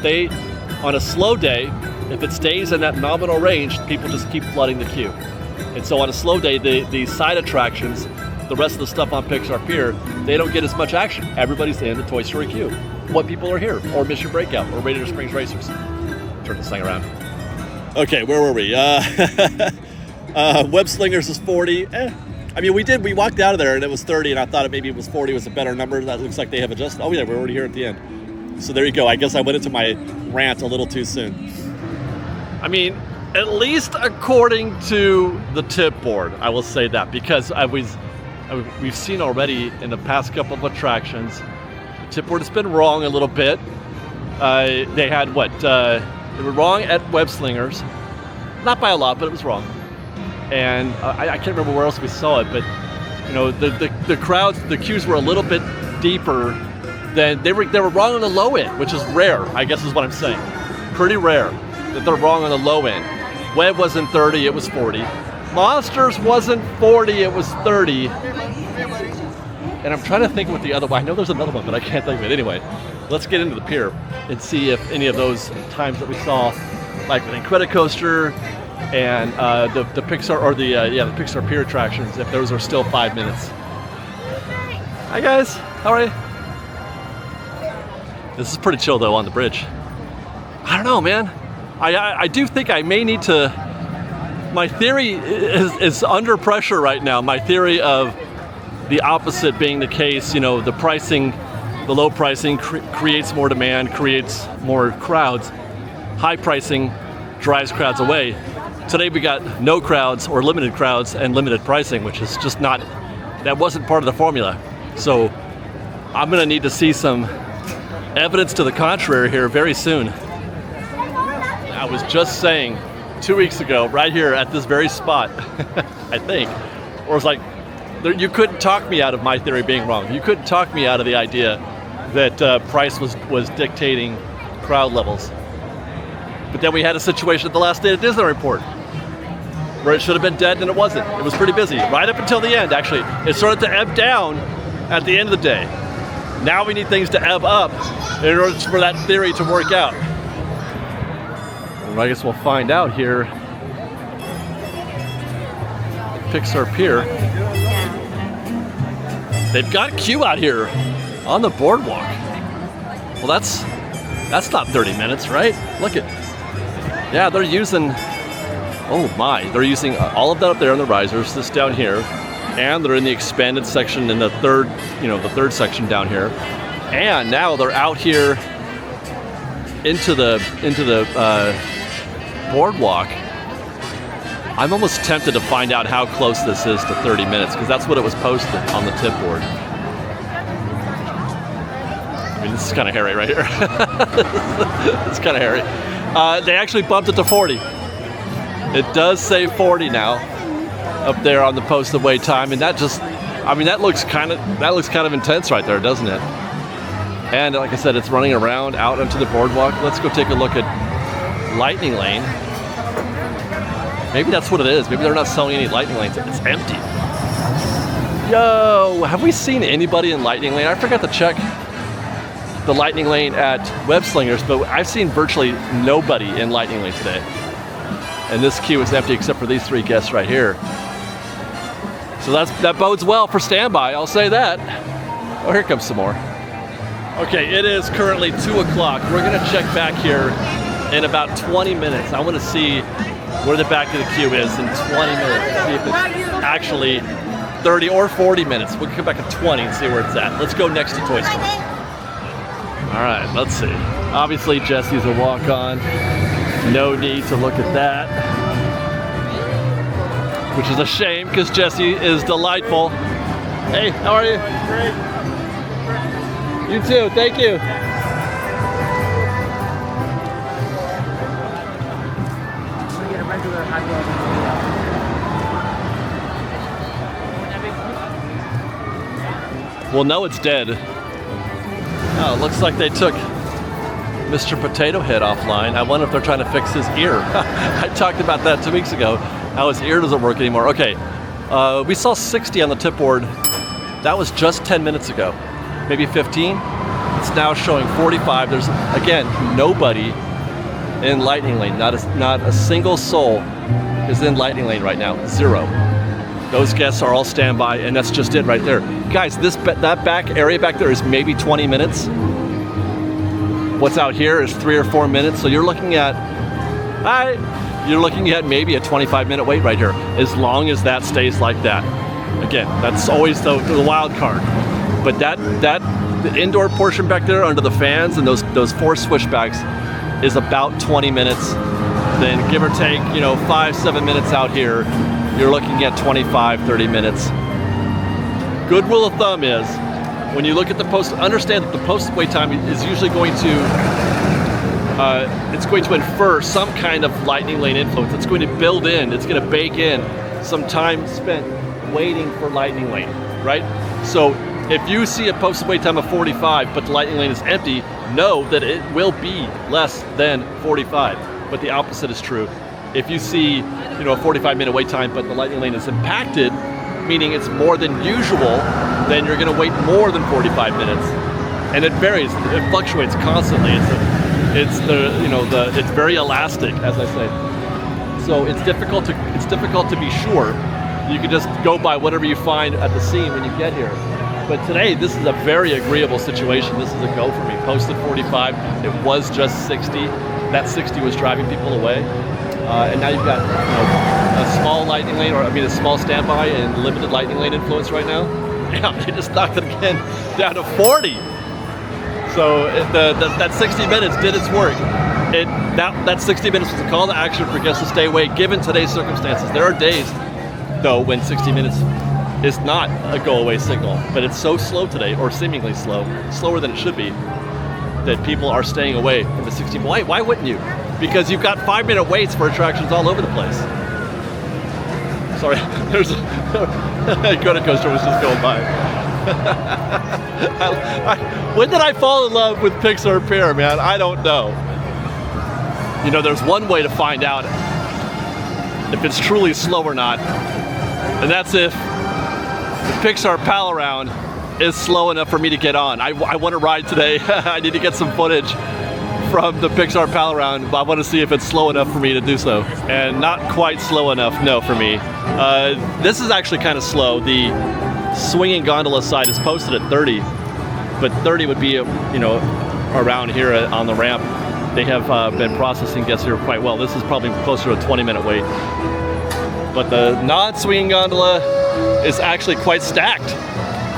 on a slow day, if it stays in that nominal range, people just keep flooding the queue. And so on a slow day, the side attractions, the rest of the stuff on Pixar Pier, they don't get as much action. Everybody's in the Toy Story queue. What people are here, or Mission Breakout, or Radiator Springs Racers. Turn this thing around. Okay, where were we? Web Slingers is 40. I mean, we walked out of there and it was 30, and I thought maybe it was 40 was a better number. That looks like they have adjusted. Oh yeah, we're already here at the end. So there you go. I guess I went into my rant a little too soon. I mean, at least according to the tip board, I will say that, because we've seen already in the past couple of attractions, the tip board has been wrong a little bit. They had they were wrong at Web Slingers, not by a lot, but it was wrong. And I can't remember where else we saw it, but you know, the crowds, the queues were a little bit deeper than they were wrong on the low end, which is rare, I guess is what I'm saying. Pretty rare that they're wrong on the low end. Web wasn't 30, it was 40. Monsters wasn't 40, it was 30. And I'm trying to think what the other one, I know there's another one, but I can't think of it. Anyway, let's get into the pier and see if any of those times that we saw, like the Incredicoaster and the Pixar, or the Pixar Pier attractions, if those are still 5 minutes. Hi guys, how are you? This is pretty chill though on the bridge. I don't know, man. I do think I may need to, my theory is under pressure right now. My theory of the opposite being the case, you know, the low pricing creates more demand, creates more crowds. High pricing drives crowds away. Today we got no crowds or limited crowds and limited pricing, which is just not, that wasn't part of the formula. So I'm gonna need to see some evidence to the contrary here very soon. I was just saying 2 weeks ago, right here at this very spot, I think, or it's like, you couldn't talk me out of my theory being wrong. You couldn't talk me out of the idea that price was dictating crowd levels. But then we had a situation at the last day of Disneyland report where it should have been dead and it wasn't. It was pretty busy, right up until the end, actually. It started to ebb down at the end of the day. Now we need things to ebb up in order for that theory to work out. Well, I guess we'll find out here. Pixar Pier. They've got a queue out here on the boardwalk. Well, that's not 30 minutes, right? Look at, yeah, they're using, oh my, they're using all of that up there on the risers, this down here, and they're in the expanded section in the third section down here, and now they're out here into the boardwalk. I'm almost tempted to find out how close this is to 30 minutes, because that's what it was posted on the tip board. I mean, this is kind of hairy right here. It's kind of hairy. They actually bumped it to 40. It does say 40 now up there on the posted wait time, and that just, I mean, that looks kind of intense right there, doesn't it? And like I said, it's running around out onto the boardwalk. Let's go take a look at Lightning Lane. Maybe that's what it is. Maybe they're not selling any Lightning Lanes. It's empty. Yo, have we seen anybody in Lightning Lane? I forgot to check the Lightning Lane at Web Slingers, but I've seen virtually nobody in Lightning Lane today. And this queue is empty except for these three guests right here. So that bodes well for standby, I'll say that. Oh, here comes some more. Okay, it is currently 2 o'clock. We're gonna check back here in about 20 minutes. I wanna see where the back of the queue is in 20 minutes. See if it's actually 30 or 40 minutes. We'll come back at 20 and see where it's at. Let's go next to Toy Story. All right, let's see. Obviously, Jesse's a walk-on. No need to look at that. Which is a shame, because Jesse is delightful. Hey, how are you? Great. You too. Thank you. Well, no, it's dead. Oh, it looks like they took Mr. Potato Head offline. I wonder if they're trying to fix his ear. I talked about that 2 weeks ago, how his ear doesn't work anymore. Okay, we saw 60 on the tip board. That was just 10 minutes ago, maybe 15. It's now showing 45. There's, again, nobody in Lightning Lane. Not a single soul is in Lightning Lane right now. Zero. Those guests are all standby, and that's just it right there. Guys, that back area back there is maybe 20 minutes. What's out here is 3 or 4 minutes. So you're looking at, maybe a 25-minute wait right here, as long as that stays like that. Again, that's always the wild card. But the indoor portion back there under the fans and those 4 switchbacks is about 20 minutes. Then give or take, 5-7 minutes out here, you're looking at 25, 30 minutes. Good rule of thumb is, when you look at the post, understand that the posted wait time is usually going to, it's going to infer some kind of Lightning Lane influence. It's going to build in, it's going to bake in some time spent waiting for Lightning Lane, right? So if you see a posted wait time of 45, but the Lightning Lane is empty, know that it will be less than 45. But the opposite is true. If you see, a 45-minute wait time, but the Lightning Lane is impacted, meaning it's more than usual, then you're going to wait more than 45 minutes. And it varies. It fluctuates constantly. It's very elastic, as I say. So it's difficult to be sure. You can just go by whatever you find at the scene when you get here. But today, this is a very agreeable situation. This is a go for me. Posted 45. It was just 60. That 60 was driving people away. And now you've got a small Lightning Lane, a small standby and limited Lightning Lane influence right now. Yeah, they just knocked it again down to 40. So that 60 minutes did its work. That 60 minutes was a call to action for guests to stay away, given today's circumstances. There are days, though, when 60 minutes is not a go-away signal, but it's so slow today, or seemingly slower than it should be, that people are staying away from the 60. Why wouldn't you? Because you've got 5-minute waits for attractions all over the place. Sorry, there's a Greta coaster was just going by. When did I fall in love with Pixar Pier, man? I don't know. There's one way to find out if it's truly slow or not, and that's if the Pixar Pal Around is slow enough for me to get on. I want to ride today. I need to get some footage from the Pixar Pal Around, but I want to see if it's slow enough for me to do so. And not quite slow enough, no, for me. This is actually kind of slow. The swinging gondola side is posted at 30, but 30 would be, around here on the ramp. They have been processing guests here quite well. This is probably closer to a 20-minute wait. But the non-swinging gondola is actually quite stacked.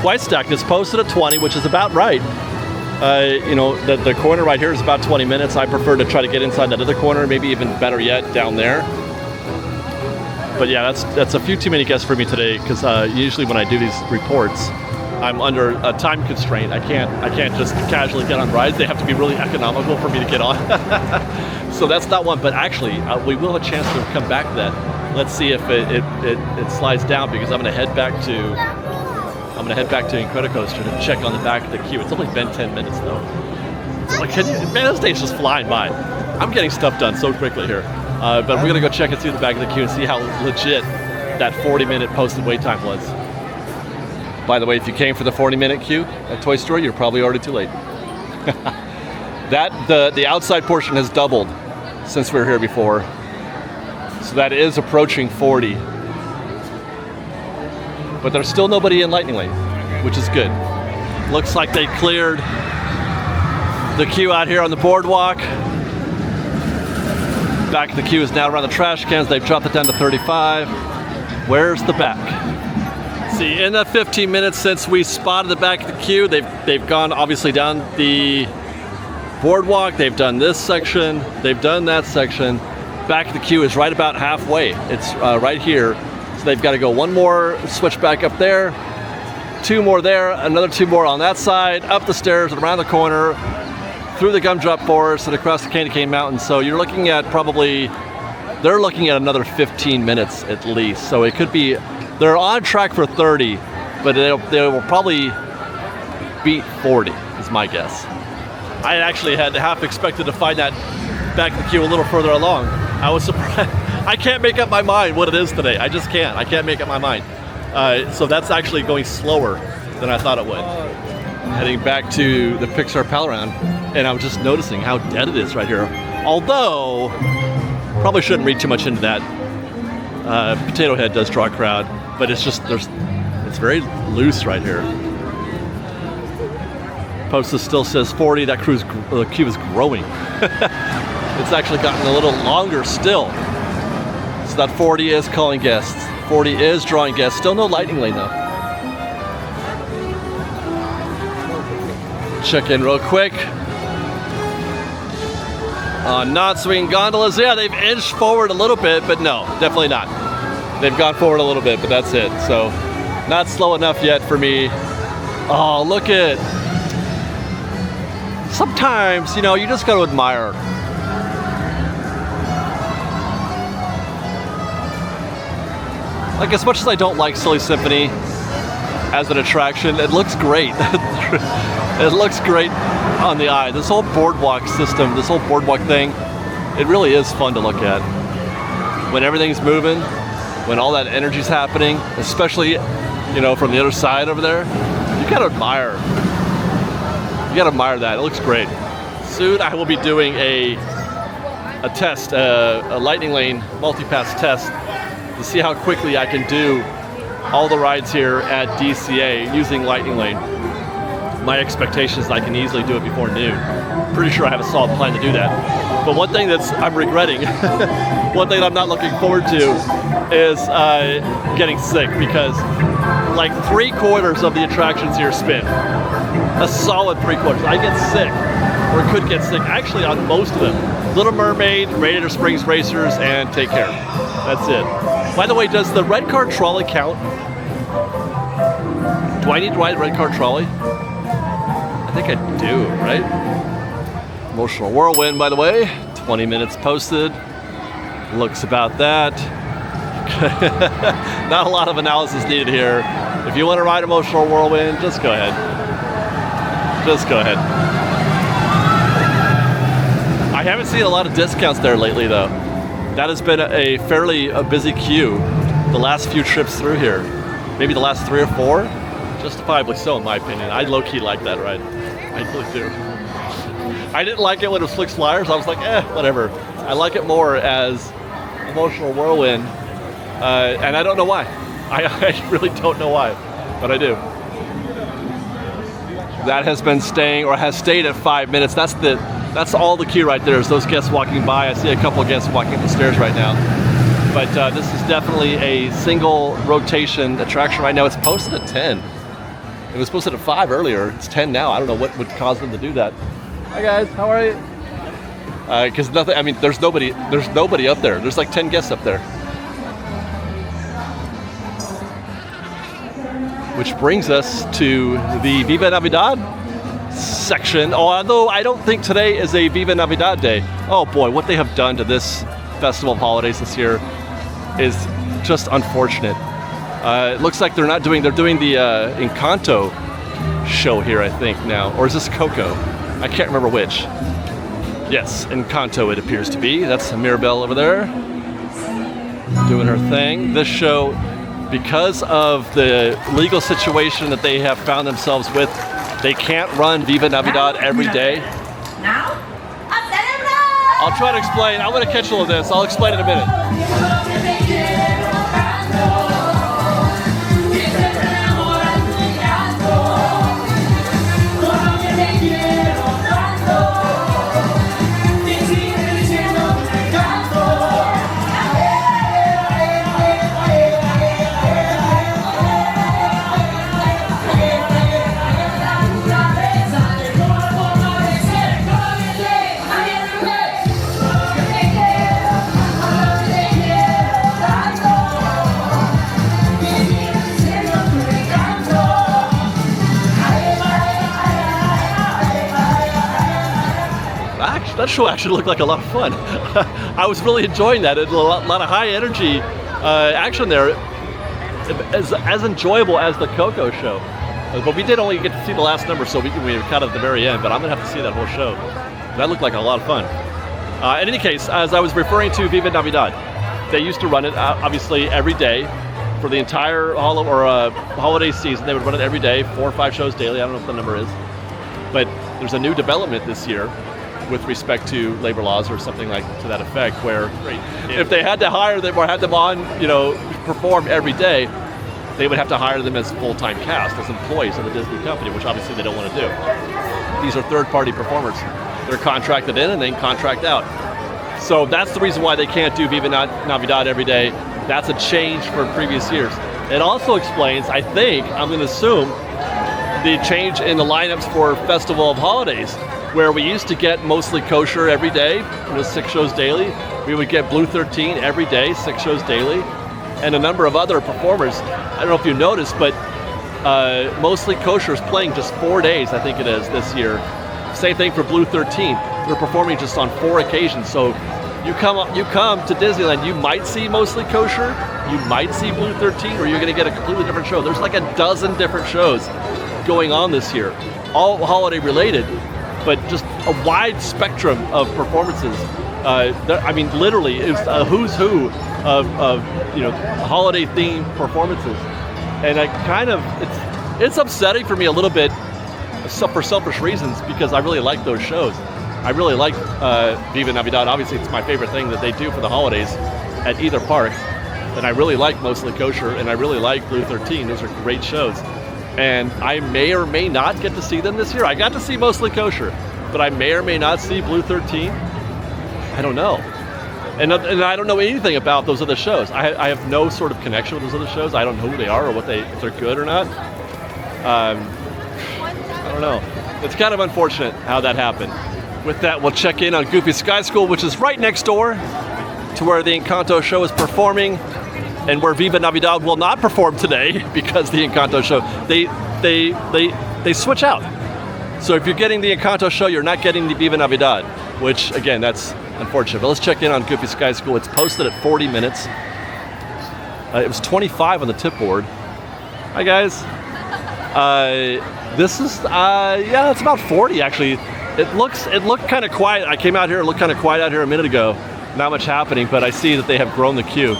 It's posted at 20, which is about right. The corner right here is about 20 minutes. I prefer to try to get inside that other corner, maybe even better yet, down there. But yeah, that's a few too many guests for me today, because usually when I do these reports, I'm under a time constraint. I can't just casually get on rides. They have to be really economical for me to get on. So that's not one, but actually, we will have a chance to come back to that. Let's see if it slides down, because I'm going to head back to Incredicoaster to check on the back of the queue. It's only been 10 minutes though. Man, this day's just flying by. I'm getting stuff done so quickly here. But we're gonna go check and see the back of the queue and see how legit that 40-minute posted wait time was. By the way, if you came for the 40-minute queue at Toy Story, you're probably already too late. The outside portion has doubled since we were here before. So that is approaching 40. But there's still nobody in Lightning Lane, which is good. Looks like they cleared the queue out here on the boardwalk. Back of the queue is now around the trash cans. They've dropped it down to 35. Where's the back? See, in the 15 minutes since we spotted the back of the queue, they've gone obviously down the boardwalk. They've done this section. They've done that section. Back of the queue is right about halfway. It's right here. So they've got to go one more switch back up there, 2 more there, another 2 more on that side, up the stairs and around the corner, through the gumdrop forest and across the Candy Cane Mountains. So you're looking at probably, they're looking at another 15 minutes at least. So it could be, they're on track for 30, but they will probably beat 40 is my guess. I actually had half expected to find that back in the queue a little further along. I was surprised. I can't make up my mind what it is today. I just can't. I can't make up my mind. So that's actually going slower than I thought it would. Heading back to the Pixar Pal Around, and I'm just noticing how dead it is right here. Although, probably shouldn't read too much into that. Potato Head does draw a crowd, but it's just, it's very loose right here. Post still says 40, that queue is growing. It's actually gotten a little longer still. So that 40 is calling guests. 40 is drawing guests. Still no lightning lane though. Check in real quick. Not swinging gondolas. Yeah, they've inched forward a little bit, but no, definitely not. They've gone forward a little bit, but that's it. So not slow enough yet for me. Oh, look at. Sometimes, you know, you just got to admire. Like, as much as I don't like Silly Symphony as an attraction, it looks great. It looks great on the eye. This whole boardwalk system, this whole boardwalk thing, it really is fun to look at. When everything's moving, when all that energy's happening, especially, you know, from the other side over there, you gotta admire. You gotta admire that. It looks great. Soon I will be doing a test, a lightning lane multi-pass test to see how quickly I can do all the rides here at DCA using lightning lane. My expectation is I can easily do it before noon. Pretty sure I have a solid plan to do that. But one thing I'm regretting, one thing I'm not looking forward to is getting sick, because like 3/4 of the attractions here spin. A solid 3/4. I get sick, or could get sick, actually on most of them. Little Mermaid, Radiator Springs Racers, and Take Care. That's it. By the way, does the red car trolley count? Do I need to ride the red car trolley? I think I do, right? Emotional Whirlwind, by the way. 20 minutes posted. Looks about that. Not a lot of analysis needed here. If you want to ride Emotional Whirlwind, just go ahead. Just go ahead. I haven't seen a lot of discounts there lately, though. That has been a fairly busy queue the last few trips through here. Maybe the last 3 or 4. Justifiably so, in my opinion. I low-key like that ride. I really do. I didn't like it when it was Flix Flyers. I was like, whatever. I like it more as Emotional Whirlwind, and I don't know why. I really don't know why, but I do. That has been staying, or has stayed at 5 minutes. That's all the queue right there, is those guests walking by. I see a couple of guests walking up the stairs right now. But this is definitely a single rotation attraction right now. It's posted at 10. It was posted at 5 earlier. It's 10 now. I don't know what would cause them to do that. Hi guys, how are you? Because nothing. I mean, there's nobody up there. There's like 10 guests up there. Which brings us to the Viva Navidad section. Although I don't think today is a Viva Navidad day. Oh boy, what they have done to this Festival of Holidays this year is just unfortunate. It looks like they're doing the Encanto show here, I think, now. Or is this Coco? I can't remember which. Yes, Encanto it appears to be. That's Mirabelle over there doing her thing. This show, because of the legal situation that they have found themselves with, they can't run Viva Navidad every day. Now? I'll try to explain. I'm going to catch all of this. I'll explain in a minute. that show actually looked like a lot of fun. I was really enjoying that. It was a lot of high energy action there. As enjoyable as the Coco show. But we did only get to see the last number, so we were kind of at the very end, but I'm gonna have to see that whole show. That looked like a lot of fun. In any case, as I was referring to Viva Navidad, they used to run it obviously every day for the entire holiday season. They would run it every day, 4 or 5 shows daily. I don't know what the number is, but there's a new development this year with respect to labor laws or something like to that effect, where if they had to hire them or had them on, perform every day, they would have to hire them as full-time cast, as employees of the Disney company, which obviously they don't want to do. These are third-party performers. They're contracted in and then contract out. So that's the reason why they can't do Viva Navidad every day. That's a change from previous years. It also explains, I think, I'm going to assume, the change in the lineups for Festival of Holidays, where we used to get Mostly Kosher every day, 6 shows daily. We would get Blue 13 every day, 6 shows daily, and a number of other performers. I don't know if you noticed, but Mostly Kosher is playing just 4 days, I think it is, this year. Same thing for Blue 13. They're performing just on 4 occasions. So you come to Disneyland, you might see Mostly Kosher, you might see Blue 13, or you're going to get a completely different show. There's like a dozen different shows going on this year, all holiday related, but just a wide spectrum of performances. I mean, literally, it's a who's who of holiday themed performances, and it's upsetting for me a little bit, for selfish reasons, because I really like those shows. I really like Viva Navidad. Obviously, it's my favorite thing that they do for the holidays at either park, and I really like Mostly Kosher, and I really like Blue 13. Those are great shows, and I may or may not get to see them this year. I got to see Mostly Kosher, but I may or may not see Blue 13. I don't know. And I don't know anything about those other shows. I have no sort of connection with those other shows. I don't know who they are or if they're good or not. I don't know. It's kind of unfortunate how that happened. With that, we'll check in on Goofy Sky School, which is right next door to where the Encanto show is performing, and where Viva Navidad will not perform today because the Encanto show, they switch out. So if you're getting the Encanto show, you're not getting the Viva Navidad, which, again, that's unfortunate. But let's check in on Goofy Sky School. It's posted at 40 minutes. It was 25 on the tip board. Hi, guys. This is, it's about 40, actually. It looked kind of quiet. I came out here, it looked kind of quiet out here a minute ago. Not much happening, but I see that they have grown the queue.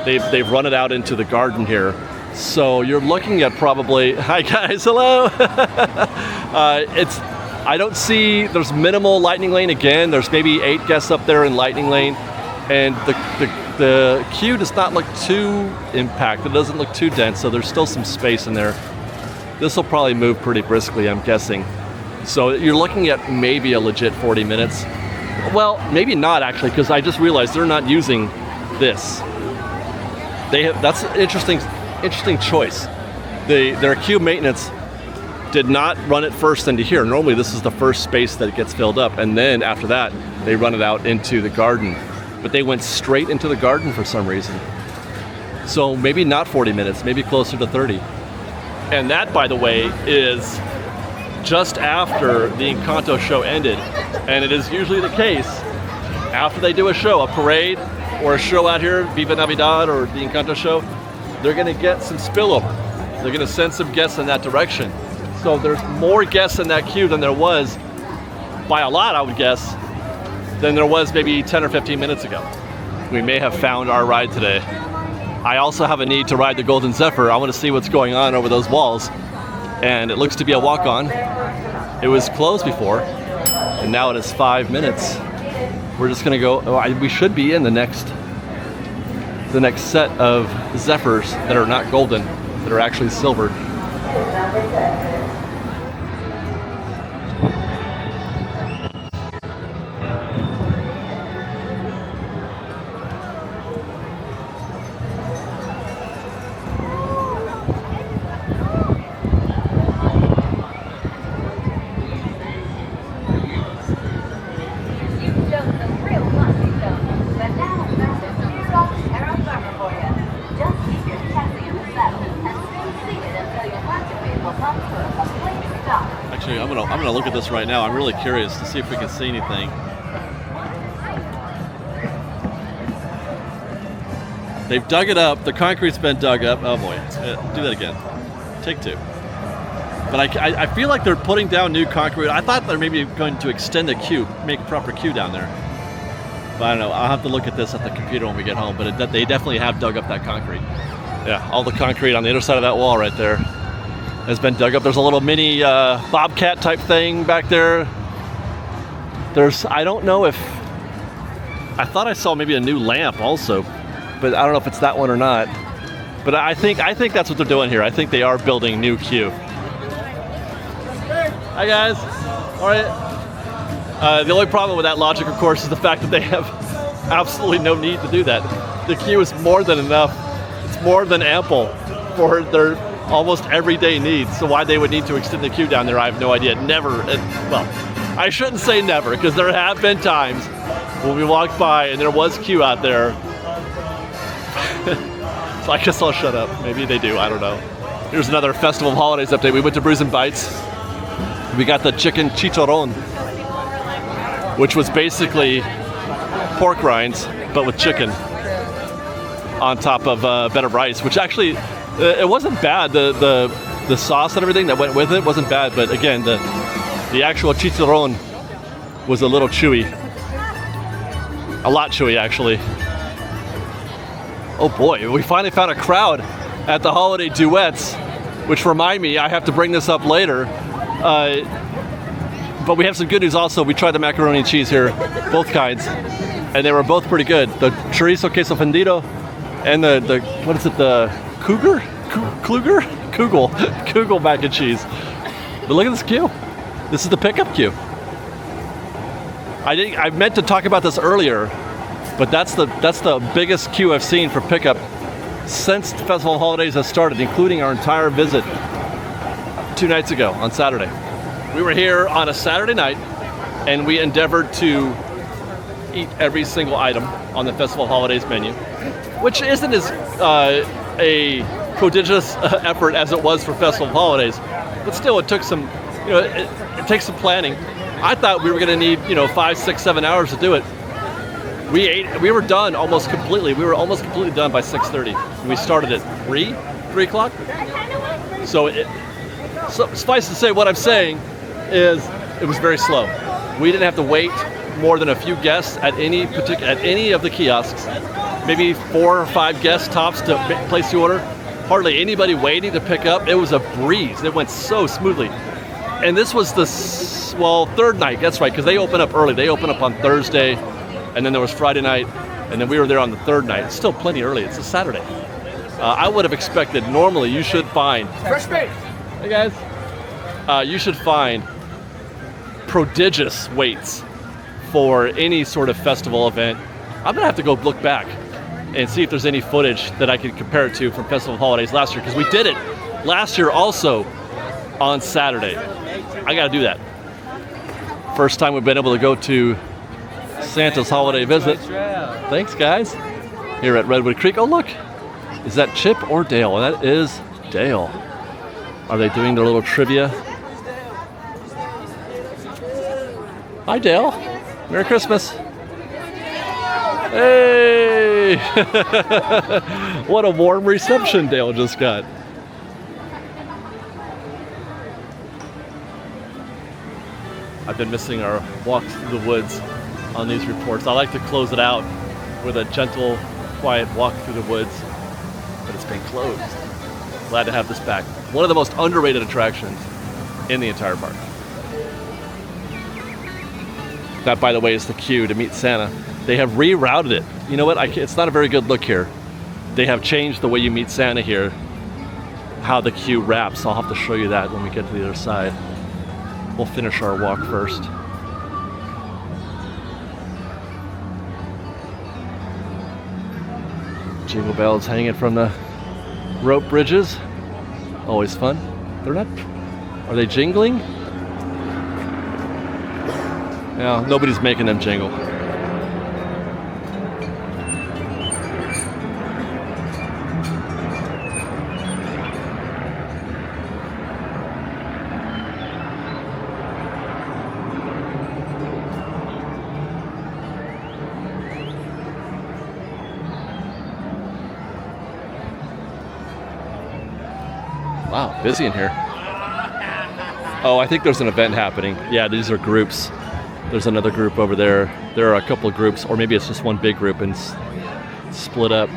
They've run it out into the garden here. So you're looking at probably, hi guys, hello. I don't see, there's minimal Lightning Lane again. There's maybe 8 guests up there in Lightning Lane. And the queue does not look too impacted. It doesn't look too dense, so there's still some space in there. This will probably move pretty briskly, I'm guessing. So you're looking at maybe a legit 40 minutes. Well, maybe not actually, because I just realized they're not using this. That's an interesting choice. Their queue maintenance did not run it first into here. Normally this is the first space that gets filled up, and then after that they run it out into the garden. But they went straight into the garden for some reason. So maybe not 40 minutes, maybe closer to 30. And that, by the way, is just after the Encanto show ended. And it is usually the case, after they do a show, a parade or a show out here, Viva Navidad or the Encanto show, they're gonna get some spillover. They're gonna send some guests in that direction. So there's more guests in that queue than there was, by a lot I would guess, than there was maybe 10 or 15 minutes ago. We may have found our ride today. I also have a need to ride the Golden Zephyr. I want to see what's going on over those walls. And it looks to be a walk-on. It was closed before, and now it is 5 minutes. We're just gonna go, we should be in the next set of Zephyrs that are not golden, that are actually silver. Actually, I'm gonna look at this right now. I'm really curious to see if we can see anything. They've dug it up. The concrete's been dug up. Oh boy, do that again. Take two. But I feel like they're putting down new concrete. I thought they're maybe going to extend the queue, make a proper queue down there. But I don't know. I'll have to look at this at the computer when we get home. But they definitely have dug up that concrete. Yeah, all the concrete on the other side of that wall right there has been dug up. There's a little mini bobcat type thing back there. I don't know if, I thought I saw maybe a new lamp also, but I don't know if it's that one or not. But I think that's what they're doing here. I think they are building new queue. Hi guys. All right. The only problem with that logic, of course, is the fact that they have absolutely no need to do that. The queue is more than enough. It's more than ample for their almost everyday needs. So why they would need to extend the queue down there, I have no idea. Well, I shouldn't say never, because there have been times when we walked by and there was queue out there. So I guess I'll shut up. Maybe they do, I don't know. Here's another Festival of Holidays update. We went to Breuer and Bites. We got the chicken chicharron, which was basically pork rinds, but with chicken on top of bed of rice, which actually, it wasn't bad. The sauce and everything that went with it wasn't bad, but again, the actual chicharron was a little chewy. A lot chewy, actually. Oh boy, we finally found a crowd at the holiday duets, which remind me, I have to bring this up later. But we have some good news also. We tried the macaroni and cheese here, both kinds, and they were both pretty good. The chorizo queso fundido and the what is it, the Kugel mac and cheese. But look at this queue. This is the pickup queue. I meant to talk about this earlier, but that's the biggest queue I've seen for pickup since the Festival of Holidays has started, including our entire visit 2 nights ago on Saturday. We were here on a Saturday night, and we endeavored to eat every single item on the Festival of Holidays menu, which isn't as a prodigious effort as it was for Festival of Holidays, but still it took some, it takes some planning. I thought we were going to need 5, 6, 7 hours to do it. We were done almost completely. We were almost completely done by 6:30. We started at 3 o'clock. So suffice to say, what I'm saying is it was very slow. We didn't have to wait more than a few guests at any of the kiosks. Maybe 4 or 5 guests tops to place the order. Hardly anybody waiting to pick up. It was a breeze. It went so smoothly. And this was the third night. That's right, because they open up early. They open up on Thursday, and then there was Friday night, and then we were there on the third night. It's still plenty early. It's a Saturday. I would have expected, normally you should find FreshBaked. Hey guys. You should find prodigious waits for any sort of festival event. I'm gonna have to go look back and see if there's any footage that I can compare it to from Festival of Holidays last year, because we did it last year also on Saturday. I gotta do that. First time we've been able to go to Santa's holiday visit. Thanks guys. Here at Redwood Creek. Oh look, is that Chip or Dale? That is Dale. Are they doing their little trivia? Hi Dale, Merry Christmas. Hey! What a warm reception Dale just got. I've been missing our walk through the woods on these reports. I like to close it out with a gentle, quiet walk through the woods, but it's been closed. Glad to have this back. One of the most underrated attractions in the entire park. That, by the way, is the queue to meet Santa. They have rerouted it. You know what? It's not a very good look here. They have changed the way you meet Santa here, how the queue wraps. I'll have to show you that when we get to the other side. We'll finish our walk first. Jingle bells hanging from the rope bridges. Always fun. They're not... Are they jingling? Yeah, nobody's making them jingle. Wow, busy in here. Oh, I think there's an event happening. Yeah, these are groups. There's another group over there. There are a couple of groups, or maybe it's just one big group and split up.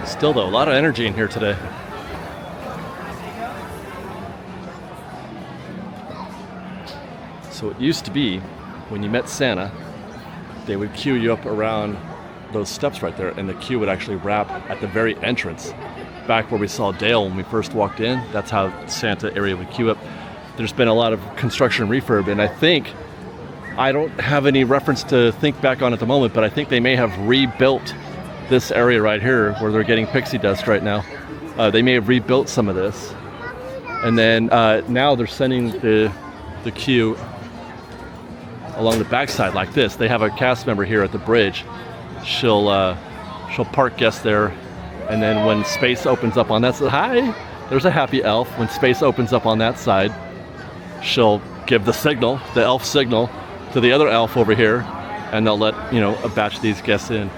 Still though, a lot of energy in here today. So it used to be, when you met Santa, they would queue you up around those steps right there, and the queue would actually wrap at the very entrance. Back where we saw Dale when we first walked in, that's how Santa area would queue up. There's been a lot of construction refurb, and I don't have any reference to think back on at the moment, but I think they may have rebuilt this area right here where they're getting pixie dust right now. They may have rebuilt some of this, and then now they're sending the queue along the backside like this. They have a cast member here at the bridge. She'll park guests there, and then when space opens up on that side, hi, there's a happy elf. When space opens up on that side, she'll give the signal, the elf signal, to the other elf over here, and they'll let a batch of these guests in.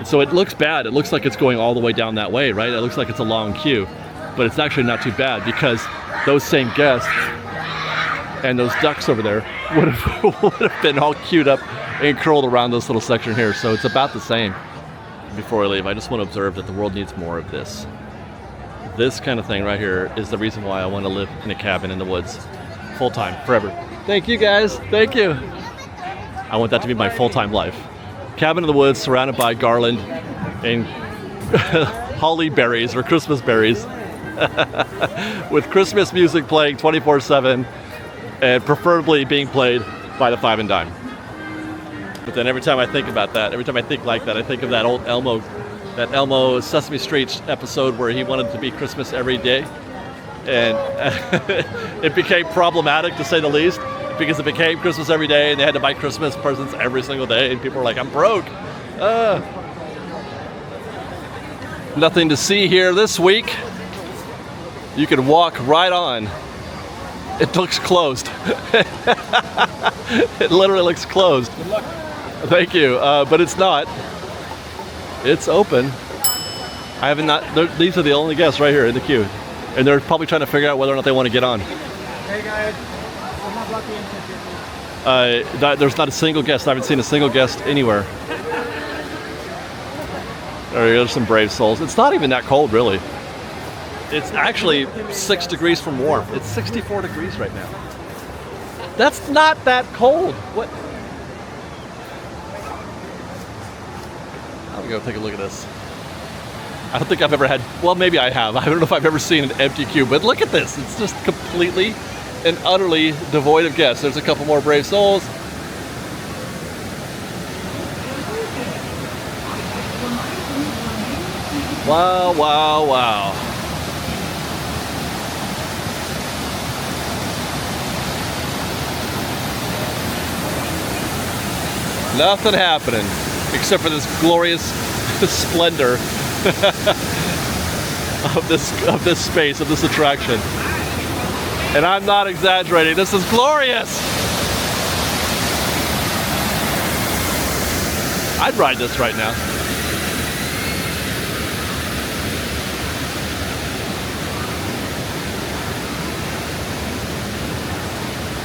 So it looks bad. It looks like it's going all the way down that way, right? It looks like it's a long queue, but it's actually not too bad because those same guests and those ducks over there would have been all queued up and curled around this little section here. So it's about the same. Before I leave, I just want to observe that the world needs more of this. This kind of thing right here is the reason why I want to live in a cabin in the woods full-time, forever. Thank you guys. Thank you. I want that to be my full-time life. Cabin in the woods surrounded by garland and holly berries or Christmas berries with Christmas music playing 24/7 and preferably being played by the Five and Dime. But then every time I think about that, every time I think like that, I think of that old Elmo Sesame Street episode where he wanted to be Christmas every day, and it became problematic to say the least, because it became Christmas every day and they had to buy Christmas presents every single day, and people were like, I'm broke. Nothing to see here this week. You can walk right on. It looks closed. It literally looks closed. Good luck. Thank you, but it's not. It's open. These are the only guests right here in the queue, and they're probably trying to figure out whether or not they want to get on. Hey guys, I'm not lucky. There's not a single guest. I haven't seen a single guest anywhere. There's some brave souls. It's not even that cold, really. It's actually 6 degrees from warm. It's 64 degrees right now. That's not that cold. What? I'll go take a look at this. I don't think I've ever had, well, maybe I have. I don't know if I've ever seen an empty queue, but look at this. It's just completely and utterly devoid of guests. There's a couple more brave souls. Wow, wow, wow. Nothing happening except for this glorious splendor of this space, of this attraction. And I'm not exaggerating. This is glorious. I'd ride this right now.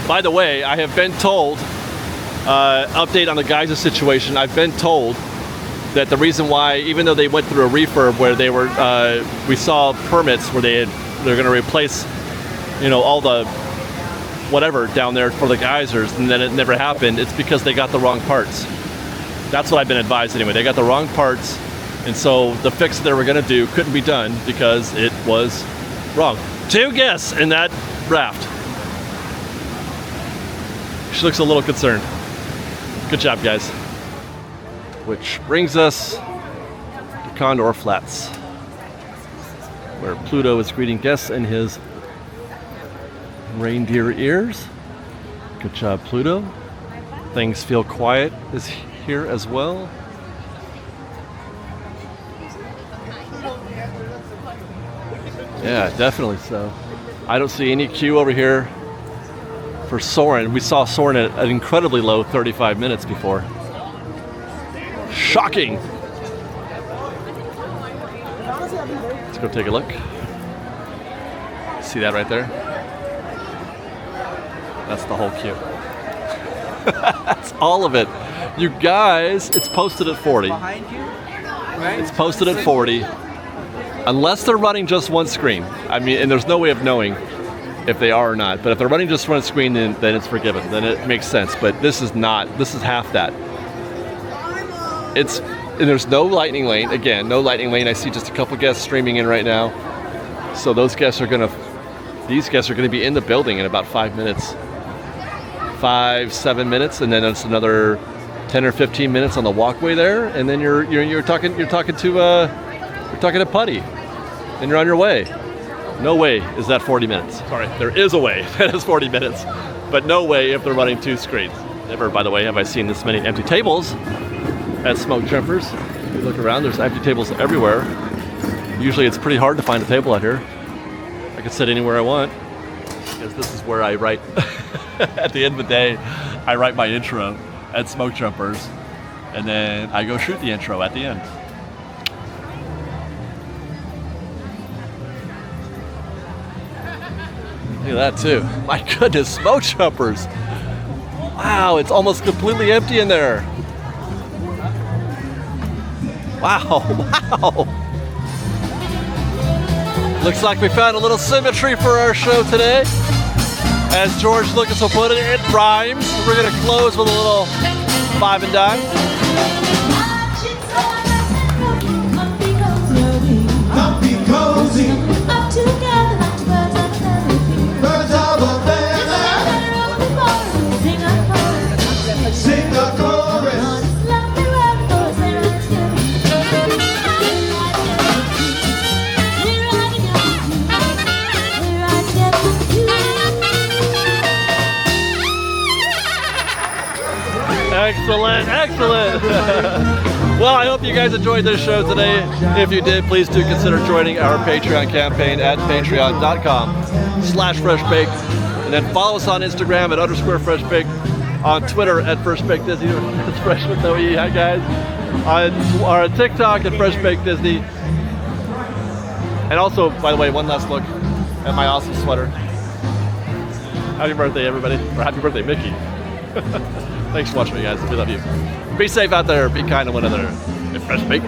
By the way, I have been told, update on the Geisa situation, I've been told that the reason why, even though they went through a refurb where they were, we saw permits where they're going to replace, all the whatever down there for the geysers, and then it never happened. It's because they got the wrong parts. That's what I've been advised anyway. They got the wrong parts, and so the fix they were going to do couldn't be done because it was wrong. 2 guests in that raft. She looks a little concerned. Good job, guys. which brings us to Condor Flats, where Pluto is greeting guests in his reindeer ears. Good job, Pluto. Things Feel Quiet is here as well. Yeah, definitely so. I don't see any queue over here for Soarin'. We saw Soarin' at an incredibly low 35 minutes before. Shocking! Let's go take a look. See that right there? That's the whole queue. That's all of it. You guys, it's posted at 40. It's posted at 40. Unless they're running just one screen. I mean, and there's no way of knowing if they are or not. But if they're running just one screen, then it's forgiven. Then it makes sense. But this is not. This is half that. And there's no lightning lane. Again, no lightning lane. I see just a couple guests streaming in right now. So these guests are gonna be in the building in about 5 minutes. 5-7 minutes, and then it's another 10 or 15 minutes on the walkway there, and then you're talking to Putty, and you're on your way. No way is that 40 minutes. Sorry, there is a way that is 40 minutes, but no way if they're running 2 screens. Never, by the way, have I seen this many empty tables at Smoke Jumpers. If you look around, there's empty tables everywhere. Usually it's pretty hard to find a table out here. I can sit anywhere I want, because this is where I write. At the end of the day, I write my intro at Smoke Jumpers, and then I go shoot the intro at the end. Look at that too. My goodness, Smoke Jumpers. Wow, it's almost completely empty in there. Wow, wow. Looks like we found a little symmetry for our show today. As George Lucas will put it, it rhymes. We're going to close with a little 5 and dime. Excellent, excellent. Well, I hope you guys enjoyed this show today. If you did, please do consider joining our Patreon campaign at patreon.com/FreshBaked. And then follow us on Instagram at _FreshBaked, on Twitter at FreshBaked Disney. It's Fresh with no E, hi guys. On TikTok at FreshBaked Disney. And also, by the way, one last look at my awesome sweater. Happy birthday, everybody. Or happy birthday, Mickey. Thanks for watching, guys. We love you. Be safe out there. Be kind to one another. And Fresh Baked.